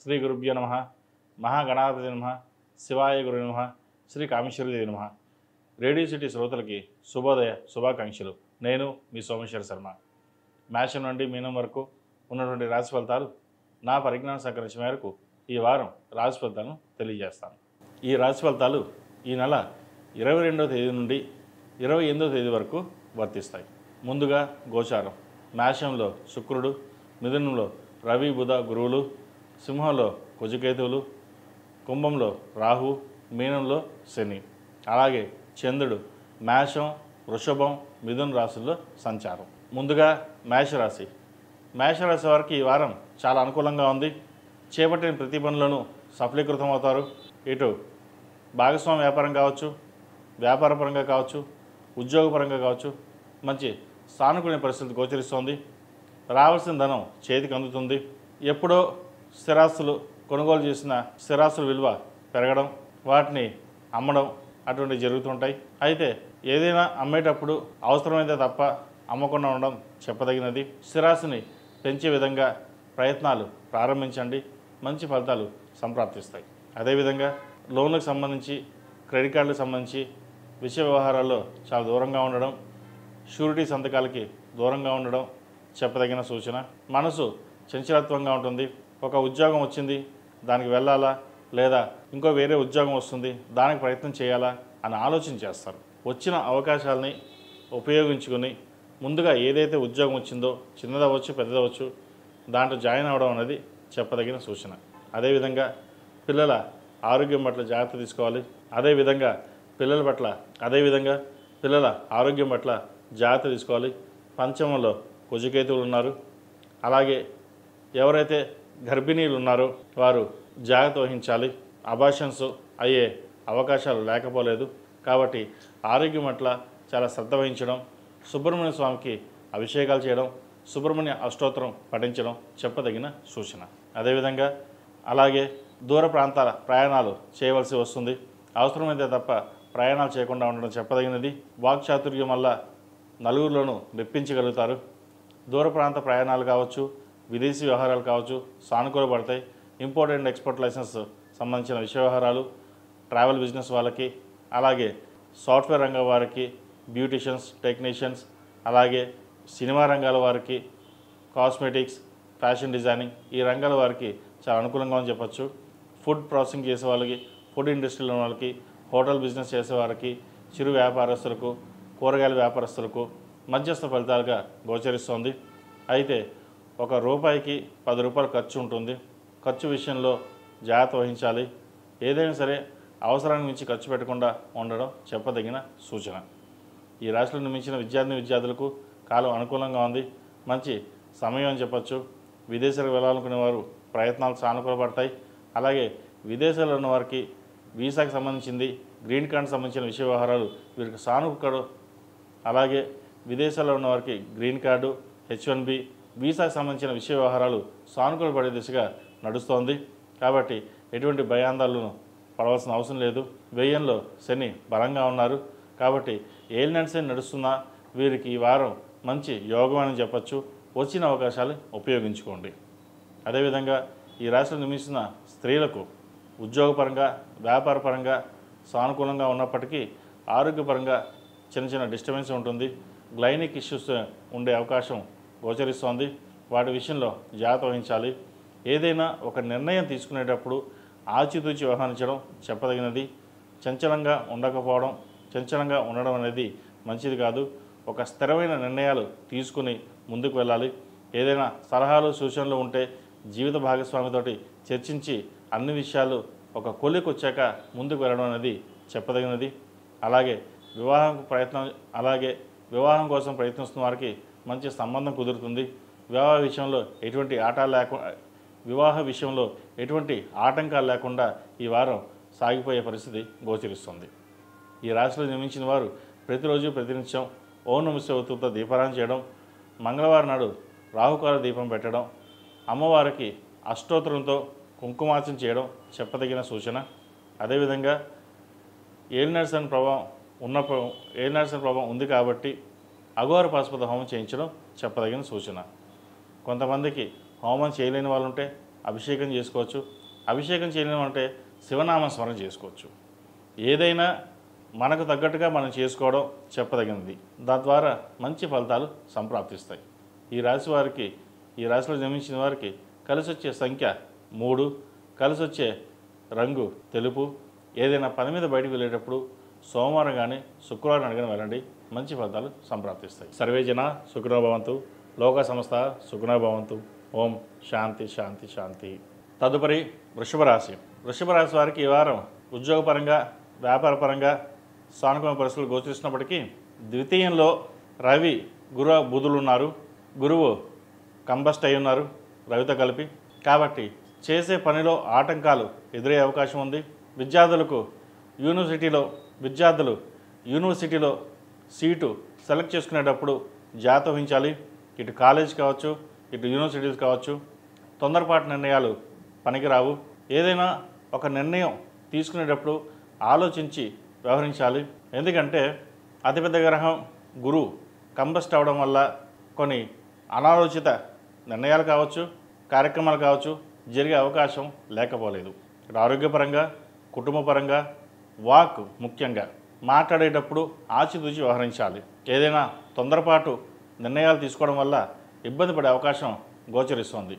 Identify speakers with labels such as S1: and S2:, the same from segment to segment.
S1: శ్రీ గురుభ్యో నమః. మహాగణాధిపతి నమః. శివాయ గురు నమః. శ్రీ కామేశ్వరదేవి నమః. రేడియో సిటీ శ్రోతలకి శుభోదయ శుభాకాంక్షలు. నేను మీ సోమేశ్వర శర్మ. మేషం నుండి మీనం వరకు ఉన్నటువంటి రాశి ఫలితాలు నా పరిజ్ఞానం సహకరించిన మేరకు ఈ వారం రాశి ఫలితాలను తెలియజేస్తాను. ఈ రాశి ఫలితాలు ఈ నెల 22వ తేదీ నుండి 28వ తేదీ వరకు వర్తిస్తాయి. ముందుగా గోచారం. మేషంలో శుక్రుడు, మిథునంలో రవి బుధ గురువులు, సింహంలో కుజకేతువులు, కుంభంలో రాహు, మీనంలో శని. అలాగే చంద్రుడు మేషం, వృషభం, మిథున రాశుల్లో సంచారం. ముందుగా మేషరాశి. మేషరాశి వారికి ఈ వారం చాలా అనుకూలంగా ఉంది. చేపట్టిన ప్రతి పనులను సఫలీకృతం అవుతారు. ఇటు భాగస్వామ్య వ్యాపారం కావచ్చు, వ్యాపారపరంగా కావచ్చు, ఉద్యోగపరంగా కావచ్చు, మంచి సానుకూల పరిస్థితి గోచరిస్తోంది. రావాల్సిన ధనం చేతికి అందుతుంది. ఎప్పుడో స్థిరాస్తులు కొనుగోలు చేసిన స్థిరాస్తుల విలువ పెరగడం, వాటిని అమ్మడం అటువంటివి జరుగుతుంటాయి. అయితే ఏదైనా అమ్మేటప్పుడు అవసరమైతే తప్ప అమ్మకుండా ఉండడం చెప్పదగినది. స్థిరాస్తిని పెంచే విధంగా ప్రయత్నాలు ప్రారంభించండి. మంచి ఫలితాలు సంప్రాప్తిస్తాయి. అదేవిధంగా లోన్లకు సంబంధించి, క్రెడిట్ కార్డులకు సంబంధించి విషయ వ్యవహారాల్లో చాలా దూరంగా ఉండడం, షూరిటీ సంతకాలకి దూరంగా ఉండడం చెప్పదగిన సూచన. మనసు చంచలత్వంగా ఉంటుంది. ఒక ఉద్యోగం వచ్చింది, దానికి వెళ్ళాలా, లేదా ఇంకో వేరే ఉద్యోగం వస్తుంది, దానికి ప్రయత్నం చేయాలా అని ఆలోచన చేస్తారు. వచ్చిన అవకాశాలని ఉపయోగించుకొని ముందుగా ఏదైతే ఉద్యోగం వచ్చిందో, చిన్నదవచ్చు పెద్దదవచ్చు, దాంట్లో జాయిన్ అవ్వడం అనేది చెప్పదగిన సూచన. అదేవిధంగా పిల్లల ఆరోగ్యం పట్ల జాగ్రత్త తీసుకోవాలి. అదేవిధంగా పిల్లల ఆరోగ్యం పట్ల జాగ్రత్త తీసుకోవాలి. పంచమంలో కుజకేతువులు ఉన్నారు. అలాగే ఎవరైతే గర్భిణీలు ఉన్నారో వారు జాగ్రత్త వహించాలి. అబార్షన్స్ అయ్యే అవకాశాలు లేకపోలేదు. కాబట్టి ఆరోగ్యం పట్ల చాలా శ్రద్ధ వహించడం, సుబ్రహ్మణ్య స్వామికి అభిషేకాలు చేయడం, సుబ్రహ్మణ్య అష్టోత్తరం పఠించడం చెప్పదగిన సూచన. అదేవిధంగా అలాగే దూర ప్రాంతాల ప్రయాణాలు చేయవలసి వస్తుంది. అవసరమైతే తప్ప ప్రయాణాలు చేయకుండా ఉండడం చెప్పదగినది. వాక్చాతుర్యం వల్ల నలుగురిలోనూ మెప్పించగలుగుతారు. దూర ప్రాంత ప్రయాణాలు కావచ్చు, విదేశీ వ్యవహారాలు కావచ్చు సానుకూల పడతాయి. ఇంపోర్ట్ అండ్ ఎక్స్పోర్ట్ లైసెన్స్ సంబంధించిన విషయ వ్యవహారాలు, ట్రావెల్ బిజినెస్ వాళ్ళకి, అలాగే సాఫ్ట్వేర్ రంగం వారికి, బ్యూటిషియన్స్, టెక్నీషియన్స్, అలాగే సినిమా రంగాల వారికి, కాస్మెటిక్స్, ఫ్యాషన్ డిజైనింగ్ ఈ రంగాల వారికి చాలా అనుకూలంగా అని చెప్పచ్చు. ఫుడ్ ప్రాసెసింగ్ చేసే వాళ్ళకి, ఫుడ్ ఇండస్ట్రీలో ఉన్న వాళ్ళకి, హోటల్ బిజినెస్ చేసేవారికి, చిరు వ్యాపారస్తులకు, కూరగాయల వ్యాపారస్తులకు మధ్యస్థ ఫలితాలుగా గోచరిస్తోంది. అయితే ఒక రూపాయికి 10 రూపాయలు ఖర్చు ఉంటుంది. ఖర్చు విషయంలో జాగ్రత్త వహించాలి. ఏదైనా సరే అవసరానికి మించి ఖర్చు పెట్టకుండా ఉండడం చెప్పదగిన సూచన. ఈ రాశిలో నిర్మించిన విద్యార్థులకు కాలం అనుకూలంగా ఉంది. మంచి సమయం అని చెప్పచ్చు. విదేశాలకు వెళ్ళాలనుకునే వారు ప్రయత్నాలు సానుకూలపడతాయి. అలాగే విదేశాల్లో ఉన్న వారికి వీసాకి సంబంధించింది, గ్రీన్ కార్డు సంబంధించిన విషయ వ్యవహారాలు వీరికి సానుకూల. అలాగే విదేశాల్లో ఉన్న వారికి గ్రీన్ కార్డు, H1B వీసాకి సంబంధించిన విషయ వ్యవహారాలు సానుకూల పడే దిశగా నడుస్తోంది. కాబట్టి ఎటువంటి భయాందోళనలు పడవలసిన అవసరం లేదు. వ్యయంలో శని బలంగా ఉన్నారు. కాబట్టి ఏలినాటి శని నడుస్తున్నా వీరికి ఈ వారం మంచి యోగం అని చెప్పచ్చు. వచ్చిన అవకాశాలు ఉపయోగించుకోండి. అదేవిధంగా ఈ రాశిలో నిర్మించిన స్త్రీలకు ఉద్యోగపరంగా, వ్యాపారపరంగా సానుకూలంగా ఉన్నప్పటికీ ఆరోగ్యపరంగా చిన్న డిస్టర్బెన్స్ ఉంటుంది. గ్లైనిక్ ఇష్యూస్ ఉండే అవకాశం గోచరిస్తోంది. వాటి విషయంలో జాగ్రత్త వహించాలి. ఏదైనా ఒక నిర్ణయం తీసుకునేటప్పుడు ఆచితూచి వ్యవహరించడం చెప్పదగినది. చంచలంగా ఉండడం అనేది మంచిది కాదు. ఒక స్థిరమైన నిర్ణయాలు తీసుకుని ముందుకు వెళ్ళాలి. ఏదైనా సలహాలు సూచనలు ఉంటే జీవిత భాగస్వామితోటి చర్చించి అన్ని విషయాలు ఒక కొలికి వచ్చాక ముందుకు వెళ్ళడం అనేది చెప్పదగినది. అలాగే వివాహం కోసం ప్రయత్నిస్తున్న వారికి మంచి సంబంధం కుదురుతుంది. వివాహ విషయంలో ఎటువంటి ఆటంకాలు లేకుండా ఈ వారం సాగిపోయే పరిస్థితి గోచరిస్తుంది. ఈ రాశిలో జన్మించిన వారు ప్రతిరోజు ప్రతినిత్యం ఓం నమః శివాయతో దీపారాధన చేయడం, మంగళవారం నాడు రాహుకాల దీపం పెట్టడం, అమ్మవారికి అష్టోత్తరంతో కుంకుమార్చన చేయడం చెప్పదగిన సూచన. అదేవిధంగా ఏలినాటి శని ప్రభావం ఉంది కాబట్టి అఘోర పాశుపత హోమం చేయించడం చెప్పదగిన సూచన. కొంతమందికి హోమం చేయలేని వాళ్ళు ఉంటే అభిషేకం చేసుకోవచ్చు. అభిషేకం చేయలేము అంటే శివనామ స్మరణ చేసుకోవచ్చు. ఏదైనా మనకు తగ్గట్టుగా మనం చేసుకోవడం చెప్పదగినది. దాని ద్వారా మంచి ఫలితాలు సంప్రాప్తిస్తాయి. ఈ రాశి వారికి, ఈ రాశిలో జన్మించిన వారికి కలిసి వచ్చే సంఖ్య 3, కలిసి వచ్చే రంగు తెలుపు. ఏదైనా పని మీద బయటకు వెళ్ళేటప్పుడు సోమవారం కానీ శుక్రవారం అడిగిన వెళ్ళండి, మంచి ఫలితాలు సంప్రాప్తిస్తాయి. సర్వే జన సుఖినో భవంతు, లోక సంస్థ సుఖినో భవంతు. ఓం శాంతి శాంతి శాంతి. తదుపరి వృషభ రాశి. వృషభ రాశి వారికి ఈ వారం ఉద్యోగపరంగా, వ్యాపారపరంగా సానుకూల పరిస్థితులు గోచరిస్తున్నప్పటికీ ద్వితీయంలో రవి, బుధులు ఉన్నారు. గురువు కంబస్ట్ అయి ఉన్నారు రవితో కలిపి. కాబట్టి చేసే పనిలో ఆటంకాలు ఎదురయ్యే అవకాశం ఉంది. విద్యార్థులు యూనివర్సిటీలో సీటు సెలెక్ట్ చేసుకునేటప్పుడు జాగ్రత్త వహించాలి. ఇటు కాలేజ్ కావచ్చు, ఇటు యూనివర్సిటీస్ కావచ్చు. తొందరపాటు నిర్ణయాలు పనికిరావు. ఏదైనా ఒక నిర్ణయం తీసుకునేటప్పుడు ఆలోచించి వ్యవహరించాలి. ఎందుకంటే అతిపెద్ద గ్రహం గురువు కంబస్ట్ అవడం వల్ల కొన్ని అనాలోచిత నిర్ణయాలు కావచ్చు, కార్యక్రమాలు కావచ్చు జరిగే అవకాశం లేకపోలేదు. ఇక్కడ ఆరోగ్యపరంగా, కుటుంబపరంగా, వాక్ ముఖ్యంగా మాట్లాడేటప్పుడు ఆచితూచి వ్యవహరించాలి. ఏదైనా తొందరపాటు నిర్ణయాలు తీసుకోవడం వల్ల ఇబ్బంది పడే అవకాశం గోచరిస్తుంది.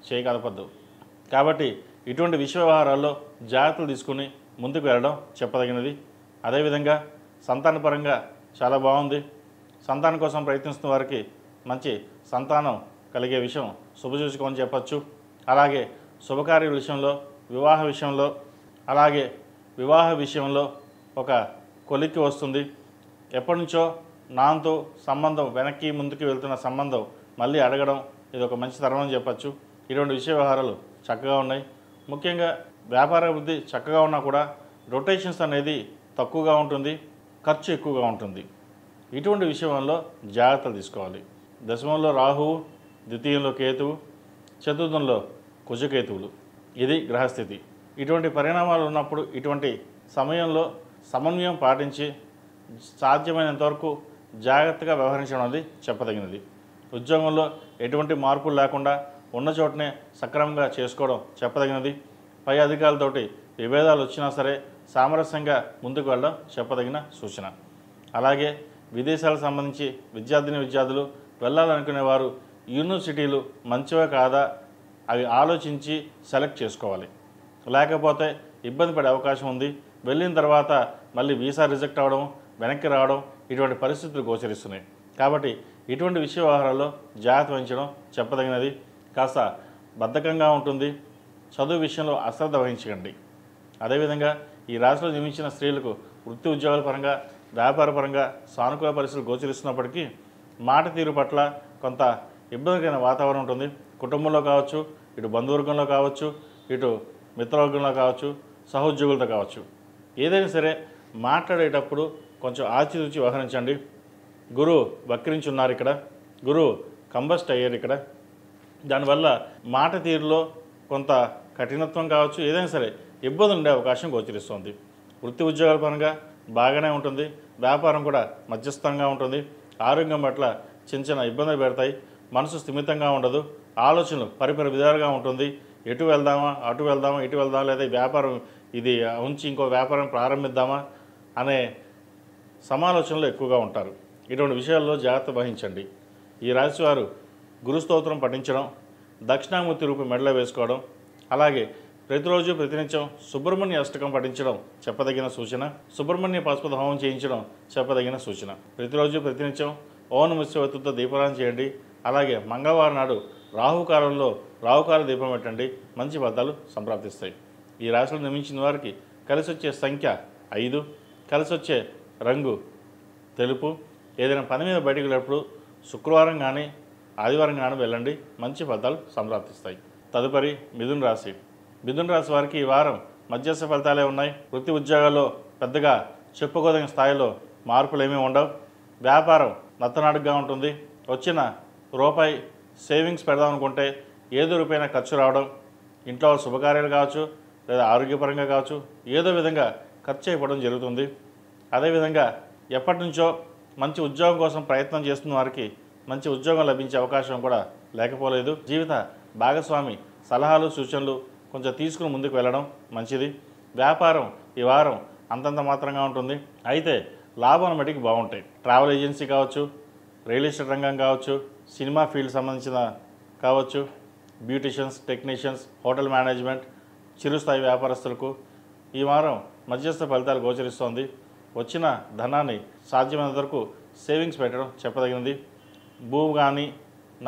S1: చేయగలపద్దు. కాబట్టి ఇటువంటి విషయ వ్యవహారాల్లో జాగ్రత్తలు తీసుకుని ముందుకు వెళ్ళడం చెప్పదగినది. అదేవిధంగా సంతానపరంగా చాలా బాగుంది. సంతానం కోసం ప్రయత్నిస్తున్న వారికి మంచి సంతానం కలిగే విషయం శుభసూచకమని చెప్పచ్చు. అలాగే శుభకార్య విషయంలో, వివాహ విషయంలో ఒక కొలిక్కి వస్తుంది. ఎప్పటి నుంచో నాతో సంబంధం వెనక్కి ముందుకు వెళ్తున్న సంబంధం మళ్ళీ అడగడం, ఇది ఒక మంచి తరుణం అని చెప్పచ్చు. ఇటువంటి విషయ వ్యవహారాలు చక్కగా ఉన్నాయి. ముఖ్యంగా వ్యాపార అభివృద్ధి చక్కగా ఉన్నా కూడా రొటేషన్స్ అనేది తక్కువగా ఉంటుంది, ఖర్చు ఎక్కువగా ఉంటుంది. ఇటువంటి విషయంలో జాగ్రత్తలు తీసుకోవాలి. దశమంలో రాహువు, ద్వితీయంలో కేతువు, చతుర్థంలో కుజకేతువులు. ఇది గ్రహస్థితి. ఇటువంటి పరిణామాలు ఉన్నప్పుడు ఇటువంటి సమయంలో సమన్వయం పాటించి సాధ్యమైనంతవరకు జాగ్రత్తగా వ్యవహరించడం అనేది చెప్పదగినది. ఉద్యోగంలో ఎటువంటి మార్పులు లేకుండా ఉన్న చోటనే సక్రమంగా చేసుకోవడం చెప్పదగినది. పై అధికారులతోటి విభేదాలు వచ్చినా సరే సామరస్యంగా ముందుకు వెళ్ళడం చెప్పదగిన సూచన. అలాగే విదేశాలకు సంబంధించి విద్యార్థులు వెళ్ళాలనుకునేవారు యూనివర్సిటీలు మంచివే కాదా అవి ఆలోచించి సెలెక్ట్ చేసుకోవాలి. లేకపోతే ఇబ్బంది పడే అవకాశం ఉంది. వెళ్ళిన తర్వాత మళ్ళీ వీసా రిజెక్ట్ అవ్వడం, వెనక్కి రావడం ఇటువంటి పరిస్థితులు గోచరిస్తున్నాయి. కాబట్టి ఇటువంటి విషయ వ్యవహారాల్లో జాగ్రత్త వహించడం చెప్పదగినది. కాస్త బద్ధకంగా ఉంటుంది. చదువు విషయంలో అశ్రద్ధ వహించకండి. అదేవిధంగా ఈ రాశిలో జన్మించిన స్త్రీలకు వృత్తి ఉద్యోగాల పరంగా, వ్యాపారపరంగా సానుకూల పరిస్థితులు గోచరిస్తున్నప్పటికీ మాట తీరు పట్ల కొంత ఇబ్బందికరమైన వాతావరణం ఉంటుంది. కుటుంబంలో కావచ్చు, ఇటు బంధువర్గంలో కావచ్చు, ఇటు మిత్రవర్గంలో కావచ్చు, సహోద్యోగులతో కావచ్చు. ఏదైనా సరే మాట్లాడేటప్పుడు కొంచెం ఆచితూచి వ్యవహరించండి. గురువు వక్రించి ఉన్నారు ఇక్కడ, గురువు కంబస్ట్ అయ్యారు ఇక్కడ. దానివల్ల మాట తీరులో కొంత కఠినత్వం కావచ్చు, ఏదైనా సరే ఇబ్బంది ఉండే అవకాశం గోచరిస్తుంది. వృత్తి ఉద్యోగాల పరంగా బాగానే ఉంటుంది. వ్యాపారం కూడా మధ్యస్థంగా ఉంటుంది. ఆరోగ్యం పట్ల చిన్న చిన్న ఇబ్బందులు పెడతాయి. మనసు స్థిమితంగా ఉండదు. ఆలోచనలు పరిపరి విధాలుగా ఉంటుంది. ఎటు వెళ్దామా, అటు వెళ్దామా, ఇటు వెళ్దామా, లేదా వ్యాపారం ఇది ఉంచి ఇంకో వ్యాపారం ప్రారంభిద్దామా అనే సమాలోచనలు ఎక్కువగా ఉంటారు. ఇటువంటి విషయాల్లో జాగ్రత్త వహించండి. ఈ రాశి వారు గురుస్తోత్రం పఠించడం, దక్షిణామూర్తి రూపం మెడలో వేసుకోవడం, అలాగే ప్రతిరోజు ప్రతినిత్యం సుబ్రహ్మణ్య అష్టకం పఠించడం చెప్పదగిన సూచన. సుబ్రహ్మణ్య పాశుపత హోమం చేయించడం చెప్పదగిన సూచన. ప్రతిరోజు ప్రతినిత్యం ఓం నమః శివాయతో దీపారాధన చేయండి. అలాగే మంగళవారం నాడు రాహుకాలంలో రాహుకాల దీపం పెట్టండి. మంచి ఫలితాలు సంప్రాప్తిస్తాయి. ఈ రాశిలో నిర్మించిన వారికి కలిసి వచ్చే సంఖ్య 5, కలిసి వచ్చే రంగు తెలుపు. ఏదైనా పని మీద బయటకు వెళ్ళినప్పుడు శుక్రవారం కానీ ఆదివారం కానీ వెళ్ళండి, మంచి ఫలితాలు సంప్రాప్తిస్తాయి. తదుపరి మిథున రాశి. మిథున రాశి వారికి ఈ వారం మధ్యస్థ ఫలితాలే ఉన్నాయి. వృత్తి ఉద్యోగాల్లో పెద్దగా చెప్పుకోదగిన స్థాయిలో మార్పులు ఏమీ ఉండవు. వ్యాపారం నత్తనాడుగా ఉంటుంది. వచ్చిన రూపాయి సేవింగ్స్ పెడదాం అనుకుంటే ఏదో రూపాయినా ఖర్చు రావడం, ఇంట్లో శుభకార్యాలు కావచ్చు, లేదా ఆరోగ్యపరంగా కావచ్చు, ఏదో విధంగా ఖర్చు అయిపోవడం జరుగుతుంది. అదేవిధంగా ఎప్పటి నుంచో మంచి ఉద్యోగం కోసం ప్రయత్నం చేస్తున్న వారికి మంచి ఉద్యోగం లభించే అవకాశం కూడా లేకపోలేదు. జీవిత భాగస్వామి సలహాలు సూచనలు కొంచెం తీసుకుని ముందుకు వెళ్ళడం మంచిది. వ్యాపారం ఈ వారం అంతంత మాత్రంగా ఉంటుంది. అయితే లాభాల మటుకు బాగుంటాయి. ట్రావెల్ ఏజెన్సీ కావచ్చు, రియల్ ఎస్టేట్ రంగం కావచ్చు, సినిమా ఫీల్డ్ సంబంధించిన కావచ్చు, బ్యూటిషియన్స్, టెక్నీషియన్స్, హోటల్ మేనేజ్మెంట్, చిరుస్థాయి వ్యాపారస్తులకు ఈ వారం మధ్యస్థ ఫలితాలు గోచరిస్తోంది. వచ్చిన ధనాన్ని సాధ్యమైనంత వరకు సేవింగ్స్ పెట్టడం చెప్పదగినది. భూమి కానీ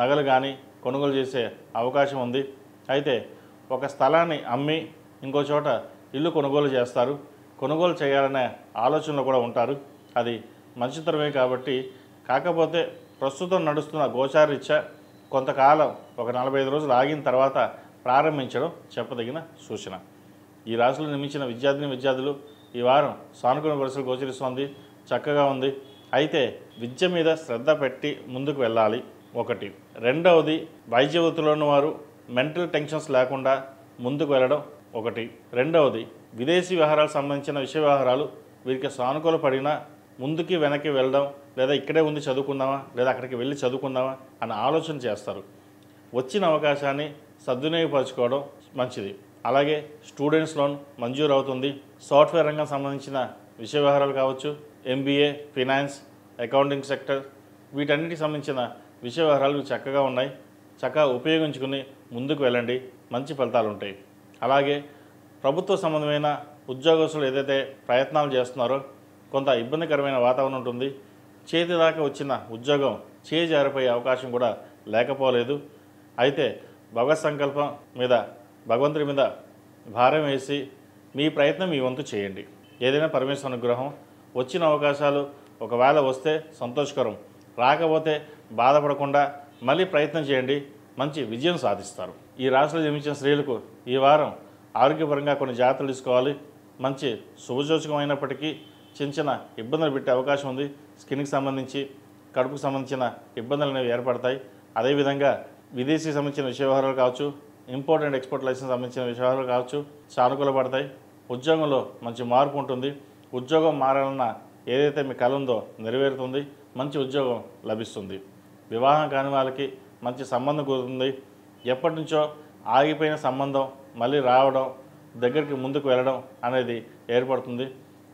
S1: నగలు కానీ కొనుగోలు చేసే అవకాశం ఉంది. అయితే ఒక స్థలాన్ని అమ్మి ఇంకో చోట ఇల్లు కొనుగోలు చేస్తారు. కొనుగోలు చేయాలనే ఆలోచనలో కూడా ఉంటారు. అది మంచితరమే కాబట్టి, కాకపోతే ప్రస్తుతం నడుస్తున్న గోచారరీత్యా కొంతకాలం ఒక 45 రోజులు ఆగిన తర్వాత ప్రారంభించడం చెప్పదగిన సూచన. ఈ రాశిలో నిర్మించిన విద్యార్థులు ఈ వారం సానుకూల పరిస్థితులు గోచరిస్తోంది. చక్కగా ఉంది. అయితే విద్య మీద శ్రద్ధ పెట్టి ముందుకు వెళ్ళాలి ఒకటి. రెండవది, వైద్య వృత్తిలో ఉన్నవారు మెంటల్ టెన్షన్స్ లేకుండా ముందుకు వెళ్ళడం ఒకటి. రెండవది, విదేశీ వ్యవహారాలకు సంబంధించిన విషయ వ్యవహారాలు వీరికి సానుకూల పడినా ముందుకి వెనక్కి వెళ్ళడం, లేదా ఇక్కడే ఉంది చదువుకుందామా, లేదా అక్కడికి వెళ్ళి చదువుకుందామా అన్న ఆలోచన చేస్తారు. వచ్చిన అవకాశాన్ని సద్వినియోగపరచుకోవడం మంచిది. అలాగే స్టూడెంట్స్ లోన్ మంజూరు అవుతుంది. సాఫ్ట్వేర్ రంగం సంబంధించిన విషయ వ్యవహారాలు కావచ్చు, MBA, ఫినాన్స్, అకౌంటింగ్ సెక్టర్, వీటన్నిటికి సంబంధించిన విషయ వ్యవహారాలు చక్కగా ఉన్నాయి. చక్కగా ఉపయోగించుకుని ముందుకు వెళ్ళండి. మంచి ఫలితాలు ఉంటాయి. అలాగే ప్రభుత్వ సంబంధమైన ఉద్యోగస్తులు ఏదైతే ప్రయత్నాలు చేస్తున్నారో కొంత ఇబ్బందికరమైన వాతావరణం ఉంటుంది. చేతి దాకా వచ్చిన ఉద్యోగం చేజారిపోయే అవకాశం కూడా లేకపోలేదు. అయితే భగవత్ సంకల్పం మీద, భగవంతుడి మీద భారం వేసి మీ ప్రయత్నం మీ వంతు చేయండి. ఏదైనా పరమేశ్వర అనుగ్రహం. వచ్చిన అవకాశాలు ఒకవేళ వస్తే సంతోషకరం, రాకపోతే బాధపడకుండా మళ్ళీ ప్రయత్నం చేయండి. మంచి విజయం సాధిస్తారు. ఈ రాశిలో జన్మించిన స్త్రీలకు ఈ వారం ఆరోగ్యపరంగా కొన్ని జాగ్రత్తలు తీసుకోవాలి. మంచి శుభసూచకం అయినప్పటికీ చిన్న చిన్న ఇబ్బందులు పెట్టే అవకాశం ఉంది. స్కిన్కి సంబంధించి, కడుపుకు సంబంధించిన ఇబ్బందులు అనేవి ఏర్పడతాయి. అదేవిధంగా విదేశీ సంబంధించిన విషయ వ్యవహారాలు కావచ్చు, ఇంపోర్ట్ అండ్ ఎక్స్పోర్ట్ లైసెన్స్ సంబంధించిన విషయ వ్యవహారాలు కావచ్చు, సానుకూల పడతాయి. ఉద్యోగంలో మంచి మార్పు ఉంటుంది. ఉద్యోగం మారాలన్న ఏదైతే మీ కల ఉందో నెరవేరుతుంది. మంచి ఉద్యోగం లభిస్తుంది. వివాహం కాని వాళ్ళకి మంచి సంబంధం కుదురుతుంది. ఎప్పటి నుంచో ఆగిపోయిన సంబంధం మళ్ళీ రావడం, దగ్గరికి ముందుకు వెళ్ళడం అనేది ఏర్పడుతుంది.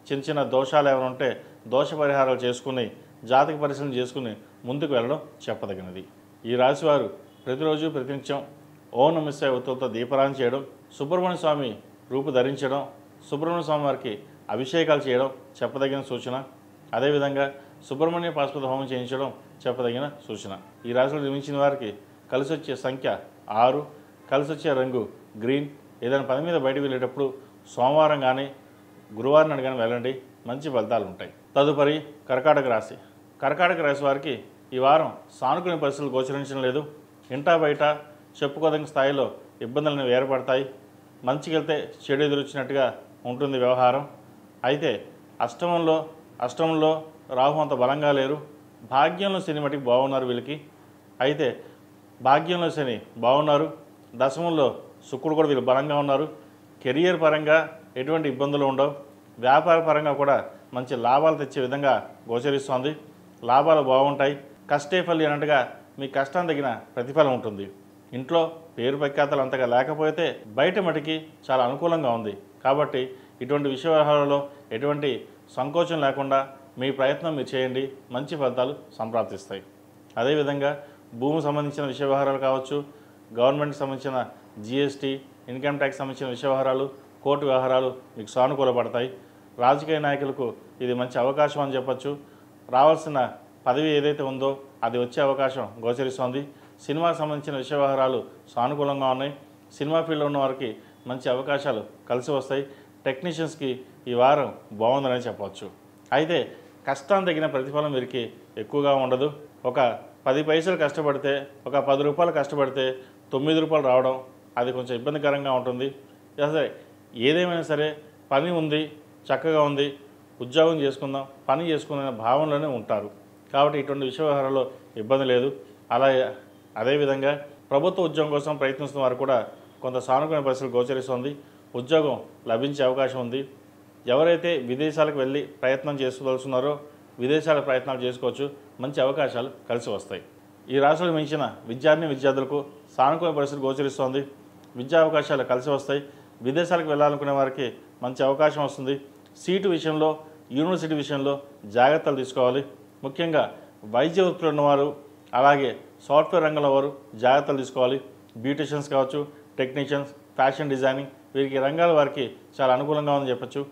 S1: చిన్న చిన్న దోషాలు ఏమైనా ఉంటే దోష పరిహారాలు చేసుకుని, జాతక పరిశీలన చేసుకుని ముందుకు వెళ్ళడం చెప్పదగినది. ఈ రాశివారు ప్రతిరోజు ప్రతినిత్యం ఓం నమః శివాయ ఒత్తులతో దీపారాధన చేయడం, సుబ్రహ్మణ్య స్వామి రూపు ధరించడం, సుబ్రహ్మణ్య స్వామి వారికి అభిషేకాలు చేయడం చెప్పదగిన సూచన. అదేవిధంగా సుబ్రహ్మణ్య పాశుపత హోమం చేయించడం చెప్పదగిన సూచన. ఈ రాశిలో నిర్మించిన వారికి కలిసి వచ్చే సంఖ్య 6, కలిసి వచ్చే రంగు గ్రీన్. ఏదైనా పని మీద బయటకు వెళ్ళేటప్పుడు సోమవారం కానీ గురువారం నాడు కానీ వెళ్ళండి. మంచి ఫలితాలు ఉంటాయి. తదుపరి కర్కాటక రాశి. కర్కాటక రాశి వారికి ఈ వారం సానుకూల పరిస్థితులు గోచరించడం లేదు. ఇంటా బయట చెప్పుకోదగిన స్థాయిలో ఇబ్బందులు అనేవి ఏర్పడతాయి. మంచికి వెళ్తే చెడు ఎదురొచ్చినట్టుగా ఉంటుంది వ్యవహారం. అయితే అష్టమంలో రాహు అంత బలంగా లేరు. భాగ్యంలో శని మటుకు బాగున్నారు వీళ్ళకి. అయితే భాగ్యంలో శని బాగున్నారు. దశమంలో శుక్రుడు కూడా వీళ్ళు బలంగా ఉన్నారు. కెరియర్ పరంగా ఎటువంటి ఇబ్బందులు ఉండవు. వ్యాపార పరంగా కూడా మంచి లాభాలు తెచ్చే విధంగా గోచరిస్తోంది. లాభాలు బాగుంటాయి. కష్టే ఫలి అన్నట్టుగా మీ కష్టం తగిన ప్రతిఫలం ఉంటుంది. ఇంట్లో పేరు ప్రఖ్యాతలు అంతగా లేకపోతే బయట మటుకి చాలా అనుకూలంగా ఉంది. కాబట్టి ఇటువంటి విషయ వ్యవహారాలలో ఎటువంటి సంకోచం లేకుండా మీ ప్రయత్నం మీరు చేయండి. మంచి ఫలితాలు సంప్రాప్తిస్తాయి. అదేవిధంగా భూమికి సంబంధించిన విషయ వ్యవహారాలు కావచ్చు, గవర్నమెంట్కి సంబంధించిన GST, ఇన్కమ్ ట్యాక్స్ సంబంధించిన విషయ వ్యవహారాలు, కోర్టు వ్యవహారాలు మీకు సానుకూల పడతాయి. రాజకీయ నాయకులకు ఇది మంచి అవకాశం అని చెప్పచ్చు. రావాల్సిన పదవి ఏదైతే ఉందో అది వచ్చే అవకాశం గోచరిస్తోంది. సినిమాకి సంబంధించిన విషయ వ్యవహారాలు సానుకూలంగా ఉన్నాయి. సినిమా ఫీల్డ్లో ఉన్న వారికి మంచి అవకాశాలు కలిసి వస్తాయి. టెక్నీషియన్స్కి ఈ వారం బాగుందని చెప్పవచ్చు. అయితే కష్టం తగిన ప్రతిఫలం వీరికి ఎక్కువగా ఉండదు. ఒక 10 పైసలు కష్టపడితే, ఒక 10 రూపాయలు కష్టపడితే 9 రూపాయలు రావడం అది కొంచెం ఇబ్బందికరంగా ఉంటుంది. సరే, ఏదేమైనా సరే పని ఉంది, చక్కగా ఉంది, ఉద్యోగం చేసుకుందాం, పని చేసుకుందాం భావనలోనే ఉంటారు. కాబట్టి ఇటువంటి విషయ వ్యవహారాల్లో ఇబ్బంది లేదు. అదేవిధంగా ప్రభుత్వ ఉద్యోగం కోసం ప్రయత్నిస్తున్న వారు కూడా కొంత సానుకూల పరిస్థితులు గోచరిస్తుంది. ఉద్యోగం లభించే అవకాశం ఉంది. ఎవరైతే విదేశాలకు వెళ్ళి ప్రయత్నం చేసుకోదలుచున్నారో విదేశాల ప్రయత్నాలు చేసుకోవచ్చు. మంచి అవకాశాలు కలిసి వస్తాయి. ఈ రాశిలో మించిన విద్యార్థులకు సానుకూల పరిస్థితులు గోచరిస్తోంది. విద్యా అవకాశాలు కలిసి వస్తాయి. విదేశాలకు వెళ్ళాలనుకునే వారికి మంచి అవకాశం వస్తుంది. సీటు విషయంలో, యూనివర్సిటీ విషయంలో జాగ్రత్తలు తీసుకోవాలి. ముఖ్యంగా వైద్య వృత్తిలో ఉన్నవారు, అలాగే సాఫ్ట్వేర్ రంగంలో వారు జాగ్రత్తలు తీసుకోవాలి. బ్యూటిషియన్స్ కావచ్చు, టెక్నీషియన్స్, ఫ్యాషన్ డిజైనింగ్, వీరికి రంగాల వారికి చాలా అనుకూలంగా ఉందని చెప్పచ్చు.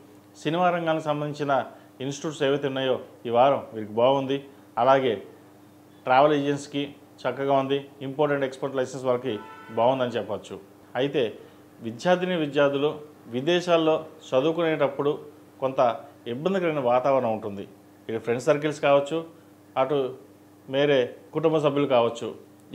S1: సినిమా రంగానికి సంబంధించిన ఇన్స్టిట్యూట్స్ ఏవైతే ఉన్నాయో ఈ వారం వీరికి బాగుంది. అలాగే ట్రావెల్ ఏజెన్సీకి చక్కగా ఉంది. ఇంపోర్ట్ అండ్ ఎక్స్పోర్ట్ లైసెన్స్ వారికి బాగుందని చెప్పచ్చు. అయితే విద్యార్థులు విదేశాల్లో చదువుకునేటప్పుడు కొంత ఇబ్బందికరమైన వాతావరణం ఉంటుంది. ఇటు ఫ్రెండ్స్ సర్కిల్స్ కావచ్చు, అటు మేరే కుటుంబ సభ్యులు కావచ్చు,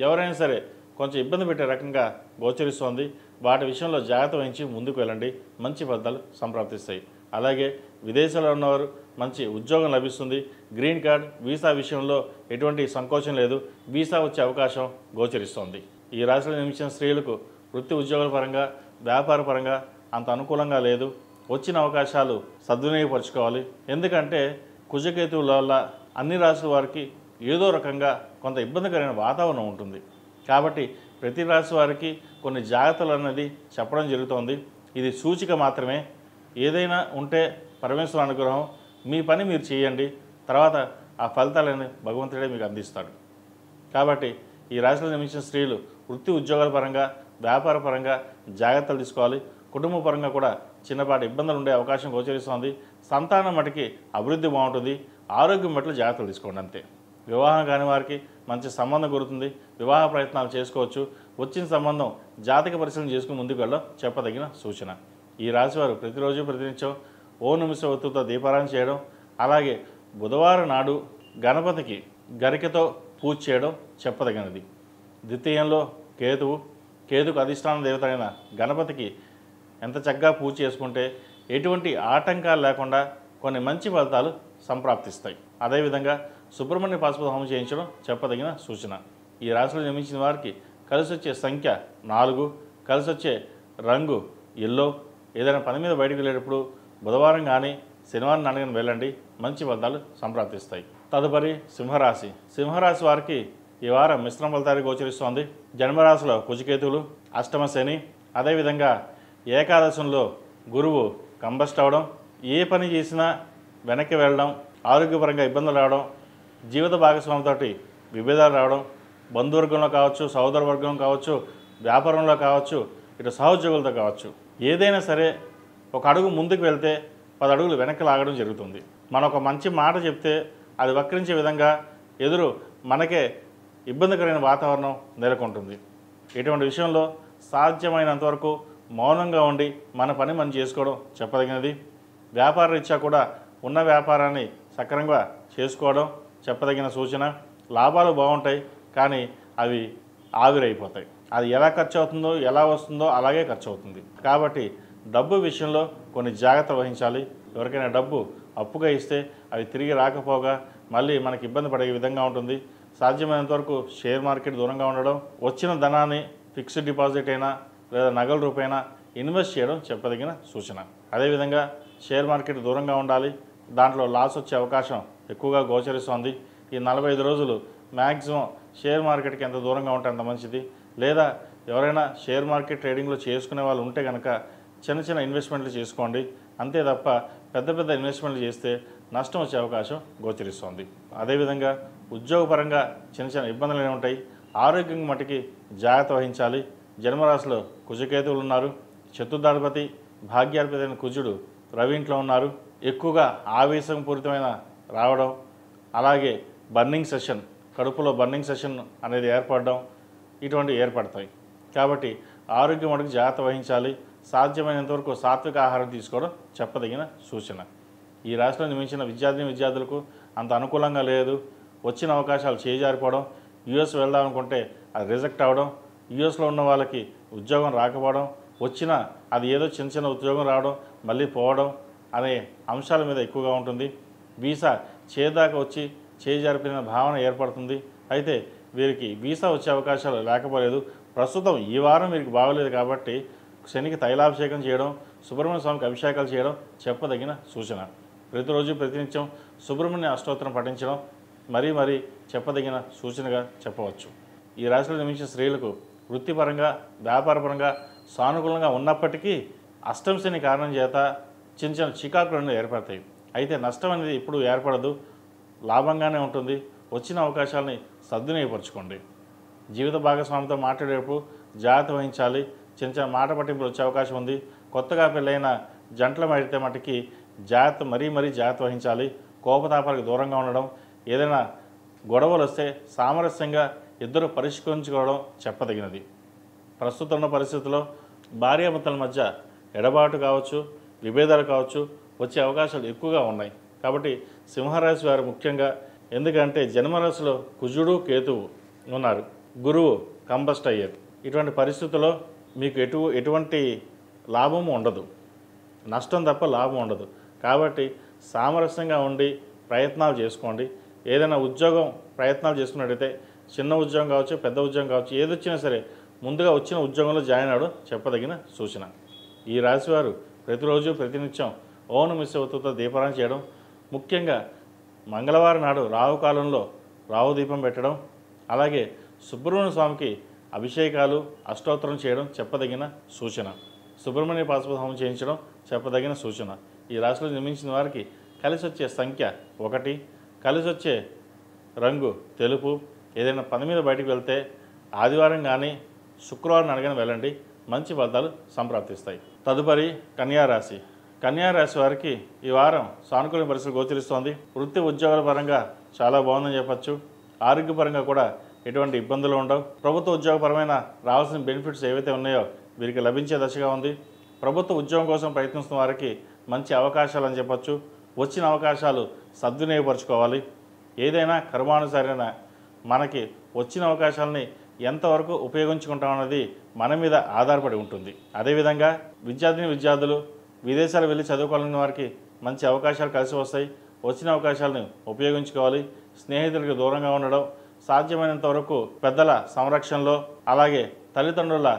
S1: ఎవరైనా సరే కొంచెం ఇబ్బంది పెట్టే రకంగా గోచరిస్తోంది. వాటి విషయంలో జాగ్రత్త వహించి ముందుకు వెళ్ళండి. మంచి ఫలితాలు సంప్రాప్తిస్తాయి. అలాగే విదేశాల్లో ఉన్నవారు మంచి ఉద్యోగం లభిస్తుంది. గ్రీన్ కార్డ్, వీసా విషయంలో ఎటువంటి సంకోచం లేదు. వీసా వచ్చే అవకాశం గోచరిస్తోంది. ఈ రాశిలో జన్మించిన స్త్రీలకు వృత్తి ఉద్యోగాల పరంగా, వ్యాపార పరంగా అంత అనుకూలంగా లేదు. వచ్చిన అవకాశాలు సద్వినియోగపరచుకోవాలి. ఎందుకంటే కుజకేతువుల వల్ల అన్ని రాశుల వారికి ఏదో రకంగా కొంత ఇబ్బందికరమైన వాతావరణం ఉంటుంది. కాబట్టి ప్రతి రాశి వారికి కొన్ని జాగ్రత్తలు అనేది చెప్పడం జరుగుతోంది. ఇది సూచిక మాత్రమే. ఏదైనా ఉంటే పరమేశ్వర అనుగ్రహం, మీ పని మీరు చేయండి, తర్వాత ఆ ఫలితాలని భగవంతుడే మీకు అందిస్తాడు. కాబట్టి ఈ రాశిలో జన్మించిన స్త్రీలు వృత్తి ఉద్యోగాల పరంగా, వ్యాపార పరంగా జాగ్రత్తలు తీసుకోవాలి. కుటుంబ పరంగా కూడా చిన్నపాటి ఇబ్బందులు ఉండే అవకాశం గోచరిస్తోంది. సంతానం మటుకి అభివృద్ధి బాగుంటుంది. ఆరోగ్యం పట్ల జాగ్రత్తలు తీసుకోండి అంతే. వివాహం కాని వారికి మంచి సంబంధం కుదురుతుంది. వివాహ ప్రయత్నాలు చేసుకోవచ్చు. వచ్చిన సంబంధం జాతక పరిశీలన చేసుకుని ముందుకు వెళ్ళడం చెప్పదగిన సూచన. ఈ రాశివారు ప్రతిరోజు ప్రతినిత్యం ఓం నమః శివాయతో దీపారాధన చేయడం, అలాగే బుధవారం నాడు గణపతికి గరికతో పూజ చేయడం చెప్పదగినది. ద్వితీయంలో కేతుకు అధిష్టాన దేవత అయిన గణపతికి ఎంత చక్కగా పూజ చేసుకుంటే ఎటువంటి ఆటంకాలు లేకుండా కొన్ని మంచి ఫలితాలు సంప్రాప్తిస్తాయి. అదేవిధంగా సుబ్రహ్మణ్య పాశుపత హోమం చేయించడం చెప్పదగిన సూచన. ఈ రాశిలో జన్మించిన వారికి కలిసి వచ్చే సంఖ్య 4, కలిసి వచ్చే రంగు ఎల్లో. ఏదైనా పని మీద బయటకు వెళ్ళేటప్పుడు బుధవారం కానీ శనివారం నాడు కానీ వెళ్ళండి. మంచి ఫలితాలు సంప్రాప్తిస్తాయి. తదుపరి సింహరాశి వారికి ఈ వారం మిశ్రమ ఫలితాలు గోచరిస్తోంది. జన్మరాశిలో కుజకేతువులు, అష్టమ శని, అదేవిధంగా ఏకాదశంలో గురువు కంబస్ట్ అవడం, ఏ పని చేసినా వెనక్కి వెళ్ళడం, ఆరోగ్యపరంగా ఇబ్బందులు రావడం, జీవిత భాగస్వామితో విభేదాలు రావడం, బంధువర్గంలో కావచ్చు, సహోదర వర్గం కావచ్చు, వ్యాపారంలో కావచ్చు, ఇటు సహోద్యోగులతో కావచ్చు, ఏదైనా సరే ఒక అడుగు ముందుకు వెళ్తే 10 అడుగులు వెనక్కి లాగడం జరుగుతుంది. మనం ఒక మంచి మాట చెప్తే అది వక్రించే విధంగా ఎదురు మనకే ఇబ్బందికరమైన వాతావరణం నెలకొంటుంది. ఇటువంటి విషయంలో సాధ్యమైనంతవరకు మౌనంగా ఉండి మన పని మనం చేసుకోవడం చెప్పదగినది. వ్యాపార రీత్యా కూడా ఉన్న వ్యాపారాన్ని సక్రమంగా చేసుకోవడం చెప్పదగిన సూచన. లాభాలు బాగుంటాయి, కానీ అవి ఆవిరైపోతాయి. అది ఎలా ఖర్చు అవుతుందో, ఎలా వస్తుందో అలాగే ఖర్చు అవుతుంది. కాబట్టి డబ్బు విషయంలో కొన్ని జాగ్రత్తలు వహించాలి. ఎవరికైనా డబ్బు అప్పుగా ఇస్తే అవి తిరిగి రాకపోగా మళ్ళీ మనకి ఇబ్బంది పడే విధంగా ఉంటుంది. సాధ్యమైనంత వరకు షేర్ మార్కెట్ దూరంగా ఉండడం, వచ్చిన ధనాన్ని ఫిక్స్డ్ డిపాజిట్ అయినా లేదా నగల రూపైనా ఇన్వెస్ట్ చేయడం చెప్పదగిన సూచన. అదేవిధంగా షేర్ మార్కెట్ దూరంగా ఉండాలి. దాంట్లో లాస్ వచ్చే అవకాశం ఎక్కువగా గోచరిస్తోంది. ఈ 45 రోజులు మ్యాక్సిమం షేర్ మార్కెట్కి ఎంత దూరంగా ఉంటే అంత మంచిది. లేదా ఎవరైనా షేర్ మార్కెట్ ట్రేడింగ్లో చేసుకునే వాళ్ళు ఉంటే కనుక చిన్న ఇన్వెస్ట్మెంట్లు చేసుకోండి. అంతే తప్ప పెద్ద ఇన్వెస్ట్మెంట్లు చేస్తే నష్టం వచ్చే అవకాశం గోచరిస్తోంది. అదేవిధంగా ఉద్యోగపరంగా చిన్న ఇబ్బందులు ఉంటాయి. ఆరోగ్యం మటుకి జాగ్రత్త వహించాలి. జన్మరాశిలో కుజకేతువులు ఉన్నారు. చతుర్థాధిపతి, భాగ్యాధిపతి అయిన కుజుడు రవి ఇంట్లో ఉన్నారు. ఎక్కువగా ఆవేశపూరితమైన రావడం, అలాగే బర్నింగ్ సెషన్, కడుపులో బర్నింగ్ సెషన్ అనేది ఏర్పడడం, ఇటువంటివి ఏర్పడతాయి. కాబట్టి ఆరోగ్యం మటుకు జాగ్రత్త వహించాలి. సాధ్యమైనంతవరకు సాత్విక ఆహారం తీసుకోవడం చెప్పదగిన సూచన. ఈ రాశిలో జన్మించిన విద్యార్థులకు అంత అనుకూలంగా లేదు. వచ్చిన అవకాశాలు చేజారిపోవడం, యూఎస్ వెళ్దాం అనుకుంటే అది రిజెక్ట్ అవ్వడం, యూఎస్లో ఉన్న వాళ్ళకి ఉద్యోగం రాకపోవడం, వచ్చినా అది ఏదో చిన్న ఉద్యోగం రావడం మళ్ళీ పోవడం అనే అంశాల మీద ఎక్కువగా ఉంటుంది. వీసా చేదాకా వచ్చి చేజారిపోయిన భావన ఏర్పడుతుంది. అయితే వీరికి వీసా వచ్చే అవకాశాలు లేకపోలేదు. ప్రస్తుతం ఈ వారం వీరికి బాగలేదు కాబట్టి శనికి తైలాభిషేకం చేయడం, సుబ్రహ్మణ్య స్వామికి అభిషేకాలు చేయడం చెప్పదగిన సూచన. ప్రతిరోజు ప్రతినిత్యం సుబ్రహ్మణ్య అష్టోత్తరం పఠించడం మరీ చెప్పదగిన సూచనగా చెప్పవచ్చు. ఈ రాశిలో జన్మించిన స్త్రీలకు వృత్తిపరంగా, వ్యాపారపరంగా సానుకూలంగా ఉన్నప్పటికీ అష్టమ శని కారణం చేత చిన్న చిన్న చికాకులు ఏర్పడతాయి. అయితే నష్టం అనేది ఇప్పుడు ఏర్పడదు, లాభంగానే ఉంటుంది. వచ్చిన అవకాశాలని సద్వినియోగపరచుకోండి. జీవిత భాగస్వామితో మాట్లాడేటప్పుడు జాగ్రత్త వహించాలి. చిన్న చిన్న మాట పట్టింపులు వచ్చే అవకాశం ఉంది. కొత్తగా పెళ్ళైన జంటల అయితే మటుకి మరీ జాగ్రత్త వహించాలి. కోపతాపాలకు దూరంగా ఉండడం, ఏదైనా గొడవలు వస్తే సామరస్యంగా ఇద్దరు పరిష్కరించుకోవడం చెప్పదగినది. ప్రస్తుతం ఉన్న పరిస్థితుల్లో భార్యాభర్తల మధ్య ఎడబాటు కావచ్చు, విభేదాలు కావచ్చు వచ్చే అవకాశాలు ఎక్కువగా ఉన్నాయి. కాబట్టి సింహరాశి వారు ముఖ్యంగా, ఎందుకంటే జన్మరాశిలో కుజుడు కేతువు ఉన్నారు, గురువు కంబస్ట్ అయ్యారు. ఇటువంటి పరిస్థితుల్లో మీకు ఎటువంటి లాభము ఉండదు, నష్టం తప్ప లాభం ఉండదు. కాబట్టి సామరస్యంగా ఉండి ప్రయత్నాలు చేసుకోండి. ఏదైనా ఉద్యోగం ప్రయత్నాలు చేసుకున్నట్టయితే చిన్న ఉద్యోగం కావచ్చు, పెద్ద ఉద్యోగం కావచ్చు, ఏది వచ్చినా సరే ముందుగా వచ్చిన ఉద్యోగంలో జాయిన్ అవ్వడం చెప్పదగిన సూచన. ఈ రాశివారు ప్రతిరోజు ప్రతినిత్యం ఓం నమః శివాయతో దీపారాధన చేయడం, ముఖ్యంగా మంగళవారం నాడు రాహుకాలంలో రాహు దీపం పెట్టడం, అలాగే సుబ్రహ్మణ్య స్వామికి అభిషేకాలు అష్టోత్తరం చేయడం చెప్పదగిన సూచన. సుబ్రహ్మణ్య పాశుపత హోమం చేయించడం చెప్పదగిన సూచన. ఈ రాశిలో నిర్మించిన వారికి కలిసి వచ్చే సంఖ్య 1, కలిసి వచ్చే రంగు తెలుపు. ఏదైనా పని మీద బయటకు వెళ్తే ఆదివారం కానీ శుక్రవారం అడగని వెళ్ళండి, మంచి ఫలితాలు సంప్రాప్తిస్తాయి. తదుపరి కన్యారాశి. కన్యారాశి వారికి ఈ వారం సానుకూల పరిస్థితులు గోచరిస్తోంది. వృత్తి ఉద్యోగాల పరంగా చాలా బాగుందని చెప్పచ్చు. ఆరోగ్యపరంగా కూడా ఎటువంటి ఇబ్బందులు ఉండవు. ప్రభుత్వ ఉద్యోగపరమైన రావాల్సిన బెనిఫిట్స్ ఏవైతే ఉన్నాయో వీరికి లభించే దశగా ఉంది. ప్రభుత్వ ఉద్యోగం కోసం ప్రయత్నిస్తున్న వారికి మంచి అవకాశాలు అని చెప్పచ్చు. వచ్చిన అవకాశాలు సద్వినియోగపరచుకోవాలి. ఏదైనా కర్మానుసారైన మనకి వచ్చిన అవకాశాలని ఎంతవరకు ఉపయోగించుకుంటామన్నది మన మీద ఆధారపడి ఉంటుంది. అదేవిధంగా విద్యార్థులు విదేశాలు వెళ్ళి చదువుకోవాలని వారికి మంచి అవకాశాలు కలిసి వస్తాయి. వచ్చిన అవకాశాలను ఉపయోగించుకోవాలి. స్నేహితులకు దూరంగా ఉండడం, సాధ్యమైనంత వరకు పెద్దల సంరక్షణలో, అలాగే తల్లిదండ్రుల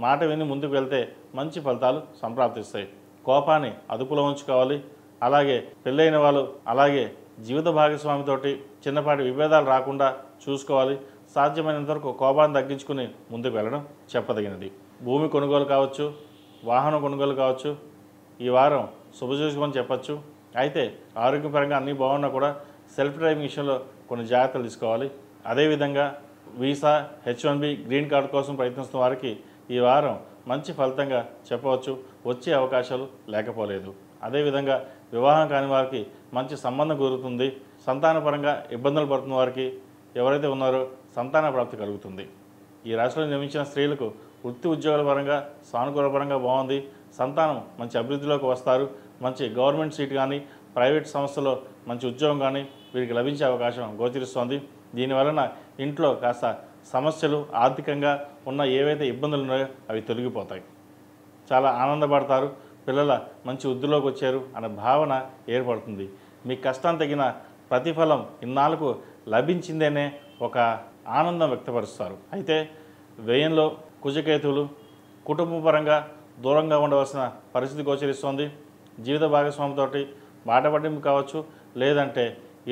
S1: మాట విని ముందుకు వెళ్తే మంచి ఫలితాలు సంప్రాప్తిస్తాయి. కోపాన్ని అదుపులో ఉంచుకోవాలి. అలాగే పెళ్ళైన వాళ్ళు, అలాగే జీవిత భాగస్వామితోటి చిన్నపాటి విభేదాలు రాకుండా చూసుకోవాలి. సాధ్యమైనంత వరకు కోపాన్ని తగ్గించుకుని ముందుకు వెళ్ళడం చెప్పదగినది. భూమి కొనుగోలు కావచ్చు, వాహనం కొనుగోలు కావచ్చు, ఈ వారం శుభసూచకమని చెప్పచ్చు. అయితే ఆరోగ్యపరంగా అన్నీ బాగున్నా కూడా సెల్ఫ్ డ్రైవింగ్ విషయంలో కొన్ని జాగ్రత్తలు తీసుకోవాలి. అదేవిధంగా వీసా, H1B, గ్రీన్ కార్డు కోసం ప్రయత్నిస్తున్న వారికి ఈ వారం మంచి ఫలితంగా చెప్పవచ్చు. వచ్చే అవకాశాలు లేకపోలేదు. అదేవిధంగా వివాహం కాని వారికి మంచి సంబంధం కుదురుతుంది. సంతానపరంగా ఇబ్బందులు పడుతున్న వారికి ఎవరైతే ఉన్నారో సంతాన ప్రాప్తి కలుగుతుంది. ఈ రాశిలో నిర్మించిన స్త్రీలకు వృత్తి ఉద్యోగాల పరంగా సానుకూల పరంగా బాగుంది. సంతానం మంచి అభివృద్ధిలోకి వస్తారు. మంచి గవర్నమెంట్ సీట్ కానీ ప్రైవేట్ సంస్థలో మంచి ఉద్యోగం కానీ వీరికి లభించే అవకాశం గోచరిస్తోంది. దీనివలన ఇంట్లో కాస్త సమస్యలు, ఆర్థికంగా ఉన్న ఏవైతే ఇబ్బందులు ఉన్నాయో అవి తొలగిపోతాయి. చాలా ఆనందపడతారు. పిల్లల మంచి వృద్ధిలోకి వచ్చారు అనే భావన ఏర్పడుతుంది. మీ కష్టం తగిన ప్రతిఫలం ఇన్నాళ్ళకు లభించిందనే ఒక ఆనందం వ్యక్తపరుస్తారు. అయితే వ్యయంలో కుజకేతువులు కుటుంబపరంగా దూరంగా ఉండవలసిన పరిస్థితి గోచరిస్తోంది. జీవిత భాగస్వామితోటి మాట పట్టింపు కావచ్చు, లేదంటే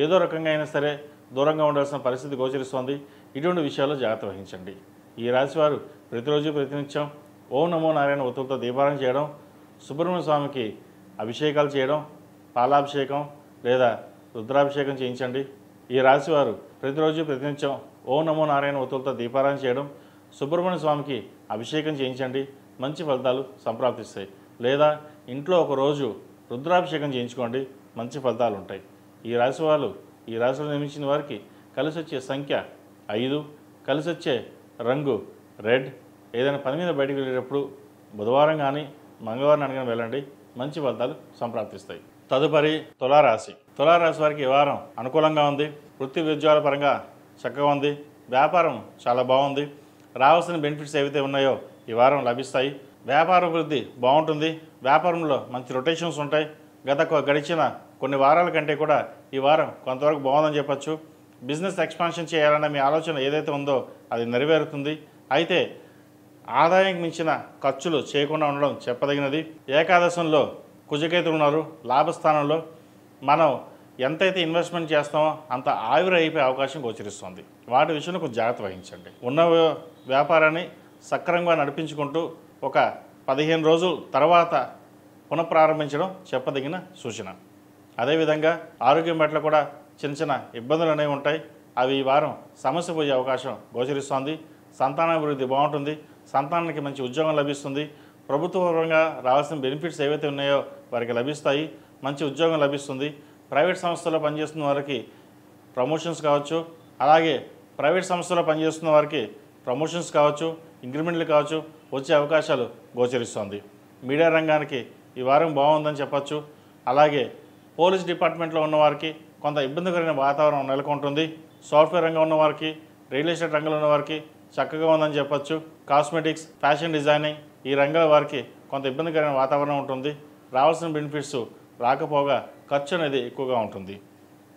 S1: ఏదో రకంగా అయినా సరే దూరంగా ఉండవలసిన పరిస్థితి గోచరిస్తోంది. ఇటువంటి విషయాల్లో జాగ్రత్త వహించండి. ఈ రాశివారు ప్రతిరోజు ప్రతినిత్యం ఓం నమో నారాయణ ఒత్తులతో దీపారాధన చేయడం, సుబ్రహ్మణ్య స్వామికి అభిషేకాలు చేయడం, పాలాభిషేకం లేదా రుద్రాభిషేకం చేయించండి. ఈ రాశివారు ప్రతిరోజు ప్రతినిత్యం ఓం నమో నారాయణ ఒత్తులతో దీపారాధన చేయడం, సుబ్రహ్మణ్య స్వామికి అభిషేకం చేయించండి, మంచి ఫలితాలు సంప్రాప్తిస్తాయి. లేదా ఇంట్లో ఒకరోజు రుద్రాభిషేకం చేయించుకోండి, మంచి ఫలితాలు ఉంటాయి. ఈ రాశిలో నిర్మించిన వారికి కలిసి వచ్చే సంఖ్య 5, కలిసి వచ్చే రంగు రెడ్. ఏదైనా పని మీద బయటకు వెళ్ళేటప్పుడు బుధవారం కానీ మంగళవారం అడగని వెళ్ళండి, మంచి ఫలితాలు సంప్రాప్తిస్తాయి. తదుపరి తులారాశి. తులారాశి వారికి ఈ వారం అనుకూలంగా ఉంది. వృత్తి ఉద్యోగాల పరంగా చక్కగా ఉంది. వ్యాపారం చాలా బాగుంది. రావాల్సిన బెనిఫిట్స్ ఏవైతే ఉన్నాయో ఈ వారం లభిస్తాయి. వ్యాపార వృద్ధి బాగుంటుంది. వ్యాపారంలో మంచి రొటేషన్స్ ఉంటాయి. గడిచిన కొన్ని వారాల కంటే కూడా ఈ వారం కొంతవరకు బాగుందని చెప్పచ్చు. బిజినెస్ ఎక్స్పాన్షన్ చేయాలన్న మీ ఆలోచన ఏదైతే ఉందో అది నెరవేరుతుంది. అయితే ఆదాయం మించిన ఖర్చులు చేయకుండా ఉండడం చెప్పదగినది. ఏకాదశంలో కుజకేతులు ఉన్నారు. లాభస్థానంలో మనం ఎంతైతే ఇన్వెస్ట్మెంట్ చేస్తామో అంత ఆవిరైపోయే అవకాశం గోచరిస్తుంది. వాటి విషయంలో కొంచెం జాగ్రత్త వహించండి. ఉన్న వ్యాపారాన్ని సక్రమంగా నడిపించుకుంటూ ఒక 15 రోజుల తర్వాత పునఃప్రారంభించడం చెప్పదగిన సూచన. అదేవిధంగా ఆరోగ్యం పట్ల కూడా చిన్న చిన్న ఇబ్బందులు అనేవి ఉంటాయి. అవి ఈ వారం సమస్య పోయే అవకాశం గోచరిస్తోంది. సంతానాభివృద్ధి బాగుంటుంది. సంతానానికి మంచి ఉద్యోగం లభిస్తుంది. ప్రభుత్వపరంగా రావాల్సిన బెనిఫిట్స్ ఏవైతే ఉన్నాయో వారికి లభిస్తాయి. మంచి ఉద్యోగం లభిస్తుంది. ప్రైవేట్ సంస్థల్లో పనిచేస్తున్న వారికి ప్రమోషన్స్ కావచ్చు, అలాగే ప్రైవేట్ సంస్థలో పనిచేస్తున్న వారికి ప్రమోషన్స్ కావచ్చు, ఇంక్రిమెంట్లు కావచ్చు వచ్చే అవకాశాలు గోచరిస్తోంది. మీడియా రంగానికి ఈ వారం బాగుందని చెప్పచ్చు. అలాగే పోలీస్ డిపార్ట్మెంట్లో ఉన్నవారికి కొంత ఇబ్బందికరమైన వాతావరణం నెలకొంటుంది. సాఫ్ట్వేర్ రంగం ఉన్నవారికి, రియల్ ఎస్టేట్ రంగంలో ఉన్నవారికి చక్కగా ఉందని చెప్పచ్చు. కాస్మెటిక్స్, ఫ్యాషన్ డిజైనింగ్ ఈ రంగాల వారికి కొంత ఇబ్బందికరమైన వాతావరణం ఉంటుంది. రావాల్సిన బెనిఫిట్స్ రాకపోగా ఖర్చు అనేది ఎక్కువగా ఉంటుంది.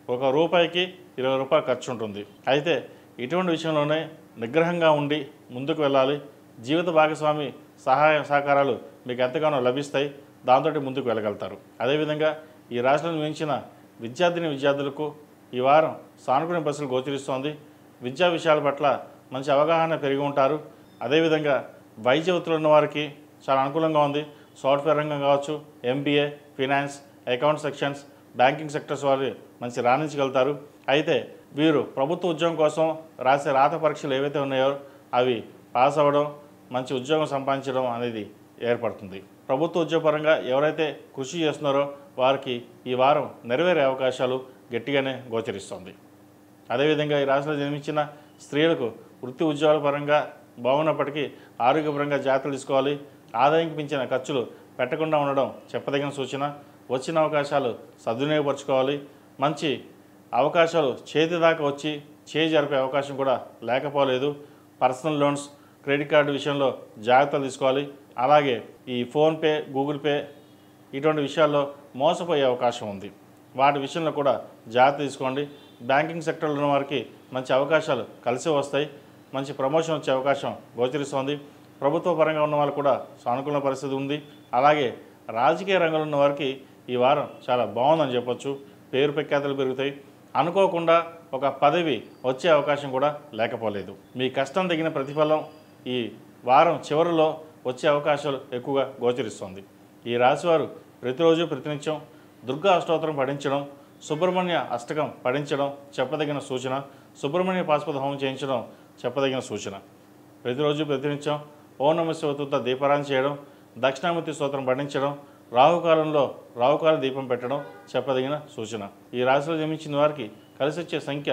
S1: ₹1కి ₹20 ఖర్చు ఉంటుంది. అయితే ఇటువంటి విషయంలోనే నిగ్రహంగా ఉండి ముందుకు వెళ్ళాలి. జీవిత భాగస్వామి సహాయ సహకారాలు మీకు ఎంతగానో లభిస్తాయి. దాంతో ముందుకు వెళ్ళగలుగుతారు. అదేవిధంగా ఈ రాశిలో మించిన విద్యార్థులకు ఈ వారం సానుకూల పరిస్థితులు గోచరిస్తోంది. విద్యా విషయాల పట్ల మంచి అవగాహన పెరిగి ఉంటారు. అదేవిధంగా వైద్య వృత్తిలో ఉన్న వారికి చాలా అనుకూలంగా ఉంది. సాఫ్ట్వేర్ రంగం కావచ్చు, MBA, finance, account sections, banking sectors వారు మంచి రాణించగలుగుతారు. అయితే వీరు ప్రభుత్వ ఉద్యోగం కోసం రాసే రాత పరీక్షలు ఏవైతే ఉన్నాయో అవి పాస్ అవ్వడం, మంచి ఉద్యోగం సంపాదించడం అనేది ఏర్పడుతుంది. ప్రభుత్వ ఉద్యోగపరంగా ఎవరైతే కృషి చేస్తున్నారో వారికి ఈ వారం నెరవేరే అవకాశాలు గట్టిగానే గోచరిస్తుంది. అదేవిధంగా ఈ రాశిలో జన్మించిన స్త్రీలకు వృత్తి ఉద్యోగాల పరంగా బాగున్నప్పటికీ ఆరోగ్యపరంగా జాగ్రత్తలు తీసుకోవాలి. ఆదాయానికి మించిన ఖర్చులు పెట్టకుండా ఉండడం చెప్పదగిన సూచన. వచ్చిన అవకాశాలు సద్వినియోగపరచుకోవాలి. మంచి అవకాశాలు చేతి దాకా వచ్చి చేయి జరిపే అవకాశం కూడా లేకపోలేదు. పర్సనల్ లోన్స్, క్రెడిట్ కార్డు విషయంలో జాగ్రత్తలు తీసుకోవాలి. అలాగే ఈ ఫోన్పే, గూగుల్ పే ఇటువంటి విషయాల్లో మోసపోయే అవకాశం ఉంది. వాటి విషయంలో కూడా జాగ్రత్త తీసుకోండి. బ్యాంకింగ్ సెక్టర్లో ఉన్న వారికి మంచి అవకాశాలు కలిసి వస్తాయి. మంచి ప్రమోషన్ వచ్చే అవకాశం గోచరిస్తోంది. ప్రభుత్వ పరంగా ఉన్న వాళ్ళు కూడా సానుకూల పరిస్థితి ఉంది. అలాగే రాజకీయ రంగంలో ఉన్న వారికి ఈ వారం చాలా బాగుందని చెప్పొచ్చు. పేరు ప్రఖ్యాతులు పెరుగుతాయి. అనుకోకుండా ఒక పదవి వచ్చే అవకాశం కూడా లేకపోలేదు. మీ కష్టం తగిన ప్రతిఫలం ఈ వారం చివరిలో వచ్చే అవకాశాలు ఎక్కువగా గోచరిస్తుంది. ఈ రాశివారు ప్రతిరోజు ప్రతినిత్యం దుర్గా అష్టోత్తరం పఠించడం, సుబ్రహ్మణ్య అష్టకం పఠించడం చెప్పదగిన సూచన. సుబ్రహ్మణ్య పాశుపత హోమం చేయించడం చెప్పదగిన సూచన. ప్రతిరోజు ప్రతినిత్యం ఓం నమః శివాయ దీపారాధన చేయడం, దక్షిణామూర్తి స్తోత్రం పఠించడం, రాహుకాలంలో రాహుకాల దీపం పెట్టడం చెప్పదగిన సూచన. ఈ రాశిలో జన్మించిన వారికి కలిసి వచ్చే సంఖ్య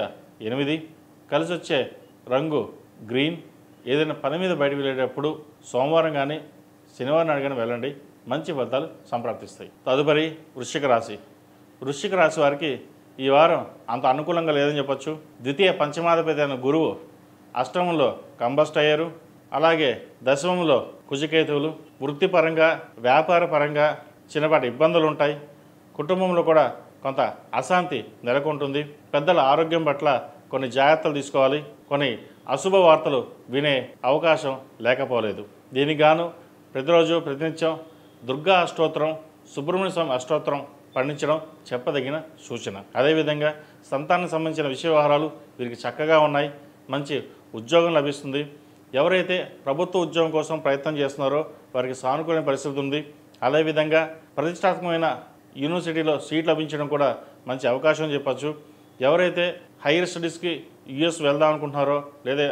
S1: 8, కలిసి వచ్చే రంగు గ్రీన్. ఏదైనా పని మీద బయటకు వెళ్ళేటప్పుడు సోమవారం కానీ శనివారం నాడు కానీ వెళ్ళండి, మంచి ఫలితాలు సంప్రాప్తిస్తాయి. తదుపరి వృశ్చిక రాశి. వృశ్చిక రాశి వారికి ఈ వారం అంత అనుకూలంగా లేదని చెప్పొచ్చు. ద్వితీయ పంచమాధిపతి అయిన గురువు అష్టమంలో కంబస్ట్ అయ్యారు. అలాగే దశమంలో కుజకేతువులు. వృత్తిపరంగా, వ్యాపార పరంగా చిన్నపాటి ఇబ్బందులు ఉంటాయి. కుటుంబంలో కూడా కొంత అశాంతి నెలకొంటుంది. పెద్దల ఆరోగ్యం పట్ల కొన్ని జాగ్రత్తలు తీసుకోవాలి. కొన్ని అశుభ వార్తలు వినే అవకాశం లేకపోలేదు. దీనికి గాను ప్రతిరోజు ప్రతినిత్యం దుర్గా అష్టోత్తరం, సుబ్రహ్మణ్య స్వామి అష్టోత్తరం పండించడం చెప్పదగిన సూచన. అదేవిధంగా సంతానం సంబంధించిన విషయ వ్యవహారాలు వీరికి చక్కగా ఉన్నాయి. మంచి ఉద్యోగం లభిస్తుంది. ఎవరైతే ప్రభుత్వ ఉద్యోగం కోసం ప్రయత్నం చేస్తున్నారో వారికి సానుకూలమైన పరిస్థితి ఉంది. అదేవిధంగా ప్రతిష్టాత్మకమైన యూనివర్సిటీలో సీట్ లభించడం కూడా మంచి అవకాశం చెప్పచ్చు. ఎవరైతే హైయర్ స్టడీస్కి US వెళ్దాం అనుకుంటున్నారో లేదా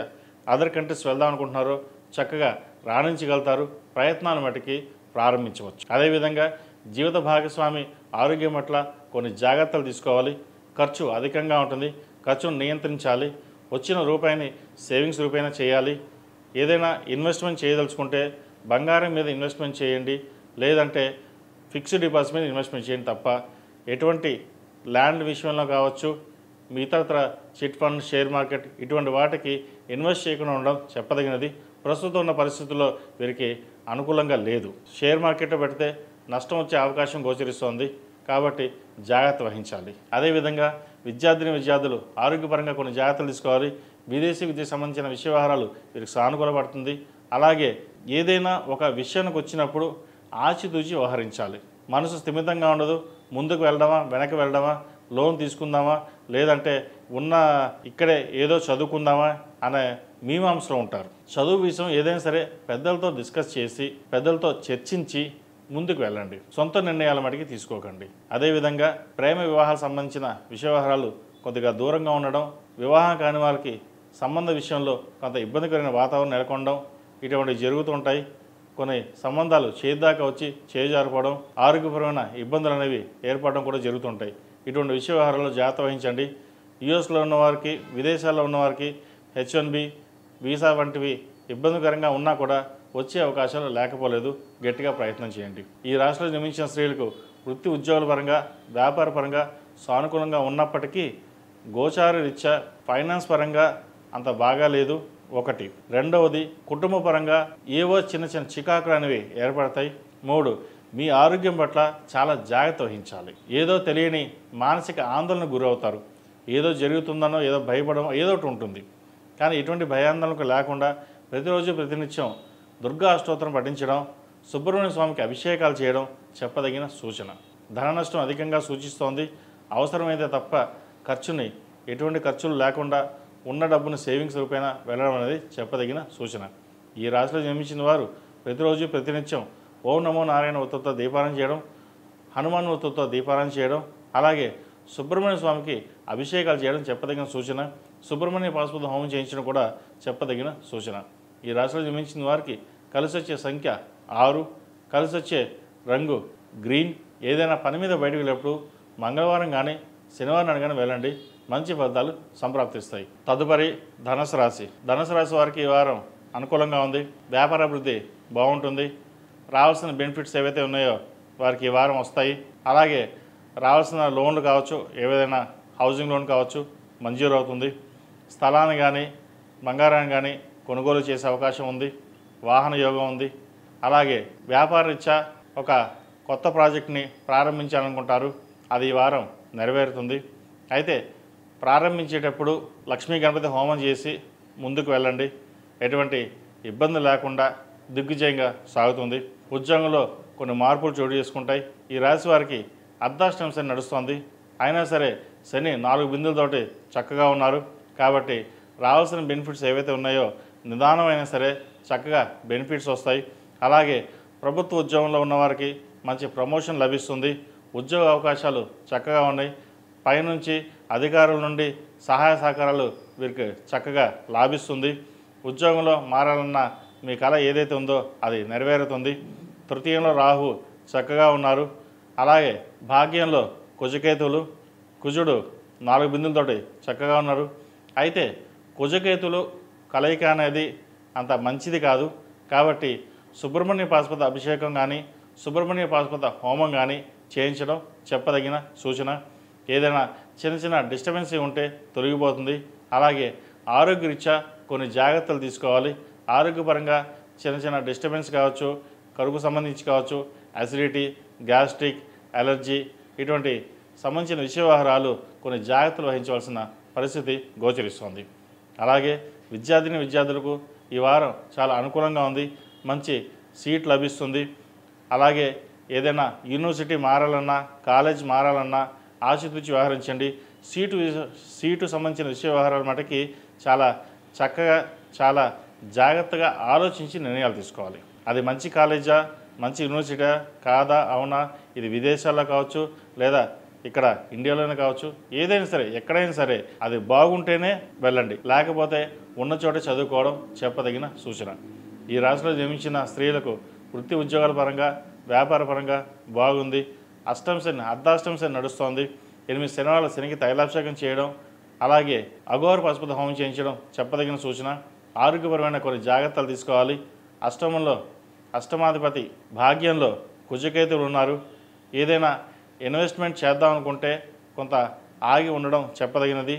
S1: అదర్ కంట్రీస్ వెళ్దాం అనుకుంటున్నారో చక్కగా రాణించగలుగుతారు. ప్రయత్నాలు మటుకి ప్రారంభించవచ్చు. అదేవిధంగా జీవిత భాగస్వామి ఆరోగ్యం పట్ల కొన్ని జాగ్రత్తలు తీసుకోవాలి. ఖర్చు అధికంగా ఉంటుంది. ఖర్చును నియంత్రించాలి. వచ్చిన రూపాయిని సేవింగ్స్ రూపాయినా చేయాలి. ఏదైనా ఇన్వెస్ట్మెంట్ చేయదలుచుకుంటే బంగారం మీద ఇన్వెస్ట్మెంట్ చేయండి, లేదంటే ఫిక్స్డ్ డిపాజిట్ మీద ఇన్వెస్ట్మెంట్ చేయండి తప్ప ఎటువంటి ల్యాండ్ విషయంలో కావచ్చు, ఇతరత్ర చిట్ ఫండ్, షేర్ మార్కెట్ ఇటువంటి వాటికి ఇన్వెస్ట్ చేయకుండా ఉండడం చెప్పదగినది. ప్రస్తుతం ఉన్న పరిస్థితుల్లో వీరికి అనుకూలంగా లేదు. షేర్ మార్కెట్లో పెడితే నష్టం వచ్చే అవకాశం గోచరిస్తోంది కాబట్టి జాగ్రత్త వహించాలి. అదేవిధంగా విద్యార్థులు ఆరోగ్యపరంగా కొన్ని జాగ్రత్తలు తీసుకోవాలి. విదేశీ విద్యకు సంబంధించిన విషయ వ్యవహారాలు వీరికి సానుకూలపడుతుంది. అలాగే ఏదైనా ఒక విషయానికి వచ్చినప్పుడు ఆచితూచి వ్యవహరించాలి. మనసు స్థిమితంగా ఉండదు. ముందుకు వెళ్దామా, వెనక్కి వెళ్దామా, లోన్ తీసుకుందామా, లేదంటే ఇక్కడే ఏదో చదువుకుందామా అనే మీమాంసలో ఉంటారు. చదువు విషయం ఏదైనా సరే పెద్దలతో డిస్కస్ చేసి పెద్దలతో చర్చించి ముందుకు వెళ్ళండి. సొంత నిర్ణయాల మటుకి తీసుకోకండి. అదేవిధంగా ప్రేమ వివాహాలకు సంబంధించిన విషయవహారాలు కొద్దిగా దూరంగా ఉండడం, వివాహం కాని వారికి సంబంధ విషయంలో కొంత ఇబ్బందికరమైన వాతావరణం నెలకొనడం ఇటువంటివి జరుగుతుంటాయి. కొన్ని సంబంధాలు చేద్దాకా వచ్చి చేజారిపోవడం, ఆరోగ్యపరమైన ఇబ్బందులు అనేవి ఏర్పడడం కూడా జరుగుతుంటాయి. ఇటువంటి విషయ వ్యవహారాల్లో జాగ్రత్త వహించండి. యూఎస్లో ఉన్నవారికి, విదేశాల్లో ఉన్నవారికి H1B వీసా వంటివి ఇబ్బందికరంగా ఉన్నా కూడా వచ్చే అవకాశాలు లేకపోలేదు. గట్టిగా ప్రయత్నం చేయండి. ఈ రాశిలో జన్మించిన స్త్రీలకు వృత్తి ఉద్యోగాల పరంగా, వ్యాపార పరంగా సానుకూలంగా ఉన్నప్పటికీ గోచార రీత్యా ఫైనాన్స్ పరంగా అంత బాగా లేదు. ఒకటి. రెండవది, కుటుంబ పరంగా ఏవో చిన్న చిన్న చికాకులు అనేవి ఏర్పడతాయి. 3. మీ ఆరోగ్యం పట్ల చాలా జాగ్రత్త వహించాలి. ఏదో తెలియని మానసిక ఆందోళన గురవుతారు. ఏదో జరుగుతుందనో, ఏదో భయపడమో ఏదో ఒకటి ఉంటుంది. కానీ ఇటువంటి భయాందోళనకు లేకుండా ప్రతిరోజు ప్రతినిత్యం దుర్గా అష్టోత్తరం పఠించడం, సుబ్రహ్మణ్య స్వామికి అభిషేకాలు చేయడం చెప్పదగిన సూచన. ధన నష్టం అధికంగా సూచిస్తోంది. అవసరమైతే తప్ప ఎటువంటి ఖర్చులు లేకుండా ఉన్న డబ్బును సేవింగ్స్ రూపేణ వెళ్ళడం అనేది చెప్పదగిన సూచన. ఈ రాశిలో జన్మించిన వారు ప్రతిరోజు ప్రతినిత్యం ఓం నమో నారాయణ ఒత్తుతో దీపారాయణ చేయడం, హనుమాన్ ఒత్తుతో దీపారాయణ చేయడం, అలాగే సుబ్రహ్మణ్య స్వామికి అభిషేకాలు చేయడం చెప్పదగిన సూచన. సుబ్రహ్మణ్య పాశుపత హోమం చేయించడం కూడా చెప్పదగిన సూచన. ఈ రాశిలో జన్మించిన వారికి కలిసి వచ్చే సంఖ్య 6, కలిసి వచ్చే రంగు గ్రీన్. ఏదైనా పని మీద బయటకు వెళ్ళేప్పుడు మంగళవారం కానీ శనివారం కానీ వెళ్ళండి. మంచి ఫలితాలు సంప్రాప్తిస్తాయి. తదుపరి ధనుసు రాశి. ధనుసు రాశి వారికి ఈ వారం అనుకూలంగా ఉంది. వ్యాపార అభివృద్ధి బాగుంటుంది. రావాల్సిన బెనిఫిట్స్ ఏవైతే ఉన్నాయో వారికి ఈ వారం వస్తాయి. అలాగే రావాల్సిన లోన్లు కావచ్చు, ఏదైనా హౌసింగ్ లోన్ కావచ్చు మంజూరు అవుతుంది. స్థలాన్ని కానీ బంగారాన్ని కానీ కొనుగోలు చేసే అవకాశం ఉంది. వాహన యోగం ఉంది. అలాగే వ్యాపార రీత్యా ఒక కొత్త ప్రాజెక్ట్ని ప్రారంభించాలనుకుంటారు. అది ఈ వారం నెరవేరుతుంది. అయితే ప్రారంభించేటప్పుడు లక్ష్మీ గణపతి హోమం చేసి ముందుకు వెళ్ళండి. ఎటువంటి ఇబ్బంది లేకుండా దిగ్విజయంగా సాగుతుంది. ఉద్యోగంలో కొన్ని మార్పులు చోటు చేసుకుంటాయి. ఈ రాశి వారికి అర్ధాష్టమ శని నడుస్తోంది. అయినా సరే శని 4 బిందులతోటి చక్కగా ఉన్నారు. కాబట్టి రావాల్సిన బెనిఫిట్స్ ఏవైతే ఉన్నాయో నిదానమైనా సరే చక్కగా బెనిఫిట్స్ వస్తాయి. అలాగే ప్రభుత్వ ఉద్యోగంలో ఉన్నవారికి మంచి ప్రమోషన్ లభిస్తుంది. ఉద్యోగ అవకాశాలు చక్కగా ఉన్నాయి. పైనుంచి అధికారుల నుండి సహాయ సహకారాలు వీరికి చక్కగా లాభిస్తుంది. ఉద్యోగంలో మారాలన్న మీ కళ ఏదైతే ఉందో అది నెరవేరుతుంది. తృతీయంలో రాహు చక్కగా ఉన్నారు. అలాగే భాగ్యంలో కుజకేతువులు, కుజుడు 4 బిందులతోటి చక్కగా ఉన్నారు. అయితే కుజకేతులు కలయిక అనేది అంత మంచిది కాదు. కాబట్టి సుబ్రహ్మణ్య పాశుపత అభిషేకం కానీ సుబ్రహ్మణ్య పాశుపత హోమం కానీ చేయించడం చెప్పదగిన సూచన. ఏదైనా చిన్న చిన్న డిస్టర్బెన్స్ ఉంటే తొలగిపోతుంది. అలాగే ఆరోగ్యరీత్యా కొన్ని జాగ్రత్తలు తీసుకోవాలి. ఆరోగ్యపరంగా చిన్న చిన్న డిస్టర్బెన్స్ కావచ్చు, కడుపు సంబంధించి కావచ్చు, అసిడిటీ, గ్యాస్ట్రిక్, అలర్జీ ఇటువంటి సంబంధించిన విషయవహారాలు కొన్ని జాగ్రత్తలు వహించవలసిన పరిస్థితి గోచరిస్తోంది. అలాగే విద్యార్థులకు ఈ వారం చాలా అనుకూలంగా ఉంది. మంచి సీట్ లభిస్తుంది. అలాగే ఏదైనా యూనివర్సిటీ మారాలన్నా, కాలేజ్ మారాలన్నా ఆచితూచి వ్యవహరించండి. సీటు సంబంధించిన విషయ వ్యవహారాల మటుకి చాలా చక్కగా, చాలా జాగ్రత్తగా ఆలోచించి నిర్ణయాలు తీసుకోవాలి. అది మంచి కాలేజా, మంచి యూనివర్సిటీ కాదా, అవునా, ఇది విదేశాల్లో కావచ్చు లేదా ఇక్కడ ఇండియాలోనే కావచ్చు, ఏదైనా సరే ఎక్కడైనా సరే అది బాగుంటేనే వెళ్ళండి. లేకపోతే ఉన్న చోట చదువుకోవడం చెప్పదగిన సూచన. ఈ రాశిలో జన్మించిన స్త్రీలకు వృత్తి ఉద్యోగాల పరంగా, వ్యాపార పరంగా బాగుంది. అర్ధాష్టమ శని నడుస్తోంది. 8 శనివారాల శనికి తైలాభిషేకం చేయడం, అలాగే అఘోర పాశుపత హోమం చేయించడం చెప్పదగిన సూచన. ఆరోగ్యపరమైన కొన్ని జాగ్రత్తలు తీసుకోవాలి. అష్టమాధిపతి భాగ్యంలో కుజకేతువులు ఉన్నారు. ఏదైనా ఇన్వెస్ట్మెంట్ చేద్దాం అనుకుంటే కొంత ఆగి ఉండడం చెప్పదగినది.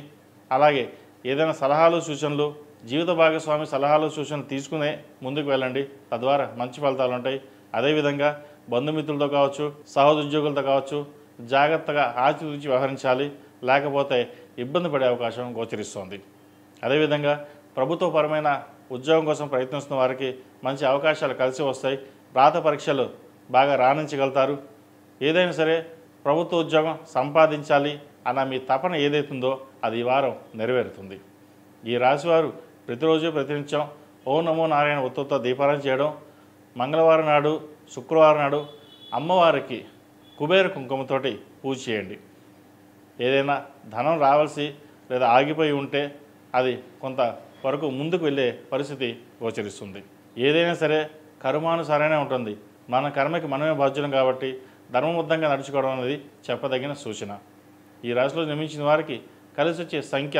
S1: అలాగే ఏదైనా సలహాలు సూచనలు, జీవిత భాగస్వామి సలహాలు సూచనలు తీసుకునే ముందుకు వెళ్ళండి. తద్వారా మంచి ఫలితాలు ఉంటాయి. అదేవిధంగా బంధుమిత్రులతో కావచ్చు, సహోద్యోగులతో కావచ్చు జాగ్రత్తగా ఆచితూచి వ్యవహరించాలి. లేకపోతే ఇబ్బంది పడే అవకాశం గోచరిస్తోంది. అదేవిధంగా ప్రభుత్వపరమైన ఉద్యోగం కోసం ప్రయత్నిస్తున్న వారికి మంచి అవకాశాలు కలిసి వస్తాయి. రాత పరీక్షలు బాగా రాణించగలుగుతారు. ఏదైనా సరే ప్రభుత్వ ఉద్యోగం సంపాదించాలి అన్న మీ తపన ఏదైతుందో అది ఈ వారం నెరవేరుతుంది. ఈ రాశివారు ప్రతిరోజు ప్రతినిత్యం ఓం నమో నారాయణ ఒత్తుతో దీపారాధన చేయడం, మంగళవారం నాడు శుక్రవారం నాడు అమ్మవారికి కుబేర కుంకుమతోటి పూజ చేయండి. ఏదైనా ధనం రావాల్సి లేదా ఆగిపోయి ఉంటే అది కొంత వరకు ముందుకు వెళ్ళే పరిస్థితి గోచరిస్తుంది. ఏదైనా సరే కర్మానుసారమే ఉంటుంది. మన కర్మకి మనమే బాధ్యులం కాబట్టి ధర్మబద్ధంగా నడుచుకోవడం అనేది చెప్పదగిన సూచన. ఈ రాశిలో జన్మించిన వారికి కలిసి వచ్చే సంఖ్య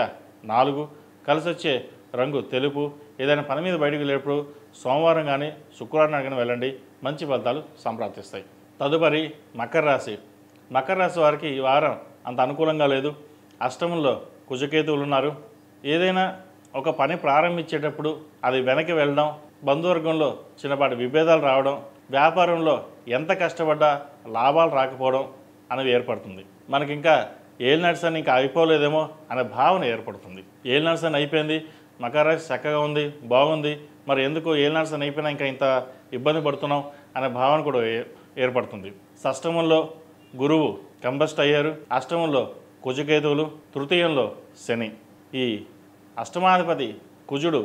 S1: 4, కలిసి వచ్చే రంగు తెలుపు. ఏదైనా పని మీద బయటకు వెళ్ళేటప్పుడు సోమవారం కానీ శుక్రవారం కానీ వెళ్ళండి, మంచి ఫలితాలు సంప్రాప్తిస్తాయి. తదుపరి మకర రాశి. మకర రాశి వారికి ఈ వారం అంత అనుకూలంగా లేదు. అష్టమంలో కుజకేతువులు ఉన్నారు. ఏదైనా ఒక పని ప్రారంభించేటప్పుడు అది వెనక్కి వెళ్ళడం, బంధువర్గంలో చిన్నపాటి విభేదాలు రావడం, వ్యాపారంలో ఎంత కష్టపడ్డా లాభాలు రాకపోవడం అనేది ఏర్పడుతుంది. మనకి ఇంకా ఏలినాడ్స్ అని ఇంకా అయిపోలేదేమో అనే భావన ఏర్పడుతుంది. ఏలినాడ్స్ అని అయిపోయింది, మకర రాశి చక్కగా ఉంది, బాగుంది, మరి ఎందుకు ఏలినాడ్స్ అని అయిపోయినా ఇంకా ఇంత ఇబ్బంది పడుతున్నాం అనే భావన కూడా ఏర్పడుతుంది. షష్టమంలో గురువు కంబస్ట్ అయ్యారు, అష్టమంలో కుజకేతువులు, తృతీయంలో శని. ఈ అష్టమాధిపతి కుజుడు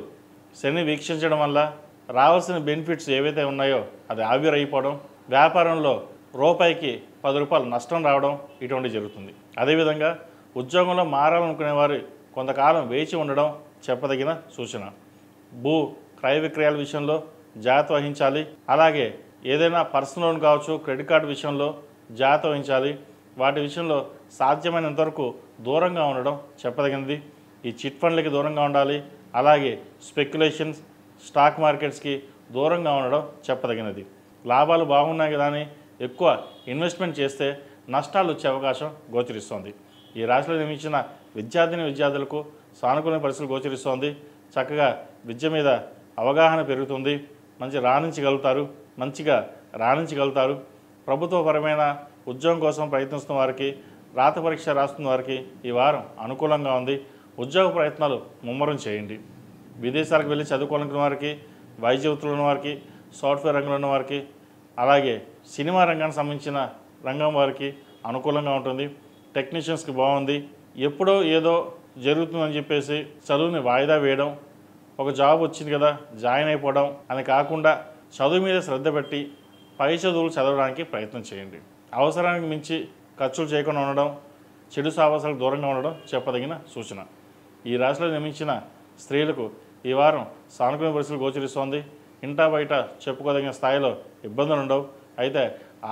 S1: శని వీక్షించడం వల్ల రావాల్సిన బెనిఫిట్స్ ఏవైతే ఉన్నాయో అది ఆవిరైపోవడం, వ్యాపారంలో రూపాయికి 10 రూపాయలు నష్టం రావడం ఇటువంటి జరుగుతుంది. అదేవిధంగా ఉద్యోగంలో మారాలనుకునే వారు కొంతకాలం వేచి ఉండడం చెప్పదగిన సూచన. భూ క్రయ విక్రయాల విషయంలో జాగ్రత్త వహించాలి. అలాగే ఏదైనా పర్సనల్ లోన్ కావచ్చు, క్రెడిట్ కార్డు విషయంలో జాగ్రత్త వహించాలి. వాటి విషయంలో సాధ్యమైనంత వరకు దూరంగా ఉండడం చెప్పదగినది. ఈ చిట్ ఫండ్లకి దూరంగా ఉండాలి. అలాగే స్పెక్యులేషన్స్, స్టాక్ మార్కెట్స్కి దూరంగా ఉండడం చెప్పదగినది. లాభాలు బాగున్నాయి కదా అని ఎక్కువ ఇన్వెస్ట్మెంట్ చేస్తే నష్టాలు వచ్చే అవకాశం గోచరిస్తోంది. ఈ రాశిలో నిర్మించిన విద్యార్థులకు సానుకూల పరిస్థితులు గోచరిస్తోంది. చక్కగా విద్య మీద అవగాహన పెరుగుతుంది. మంచిగా రాణించగలుగుతారు. ప్రభుత్వపరమైన ఉద్యోగం కోసం ప్రయత్నిస్తున్న వారికి, రాత పరీక్ష రాస్తున్న వారికి ఈ వారం అనుకూలంగా ఉంది. ఉద్యోగ ప్రయత్నాలు ముమ్మరం చేయండి. విదేశాలకు వెళ్ళి చదువుకోవాలనుకున్న వారికి, వైద్య వృత్తులు ఉన్న వారికి, సాఫ్ట్వేర్ రంగంలో ఉన్న వారికి, అలాగే సినిమా రంగానికి సంబంధించిన రంగం వారికి అనుకూలంగా ఉంటుంది. టెక్నీషియన్స్కి బాగుంది. ఎప్పుడో ఏదో జరుగుతుందని చెప్పేసి చదువుని వాయిదా వేయడం, ఒక జాబ్ వచ్చింది కదా జాయిన్ అయిపోవడం అని కాకుండా చదువు మీద శ్రద్ధ పెట్టి పై చదువులు చదవడానికి ప్రయత్నం చేయండి. అవసరానికి మించి ఖర్చులు చేయకుండా ఉండడం, చెడు సావాసాలకు దూరంగా ఉండడం చెప్పదగిన సూచన. ఈ రాశిలో నిర్మించిన స్త్రీలకు ఈ వారం సానుకూల పరిస్థితులు గోచరిస్తోంది. ఇంటా బయట చెప్పుకోదగిన స్థాయిలో ఇబ్బందులు ఉండవు. అయితే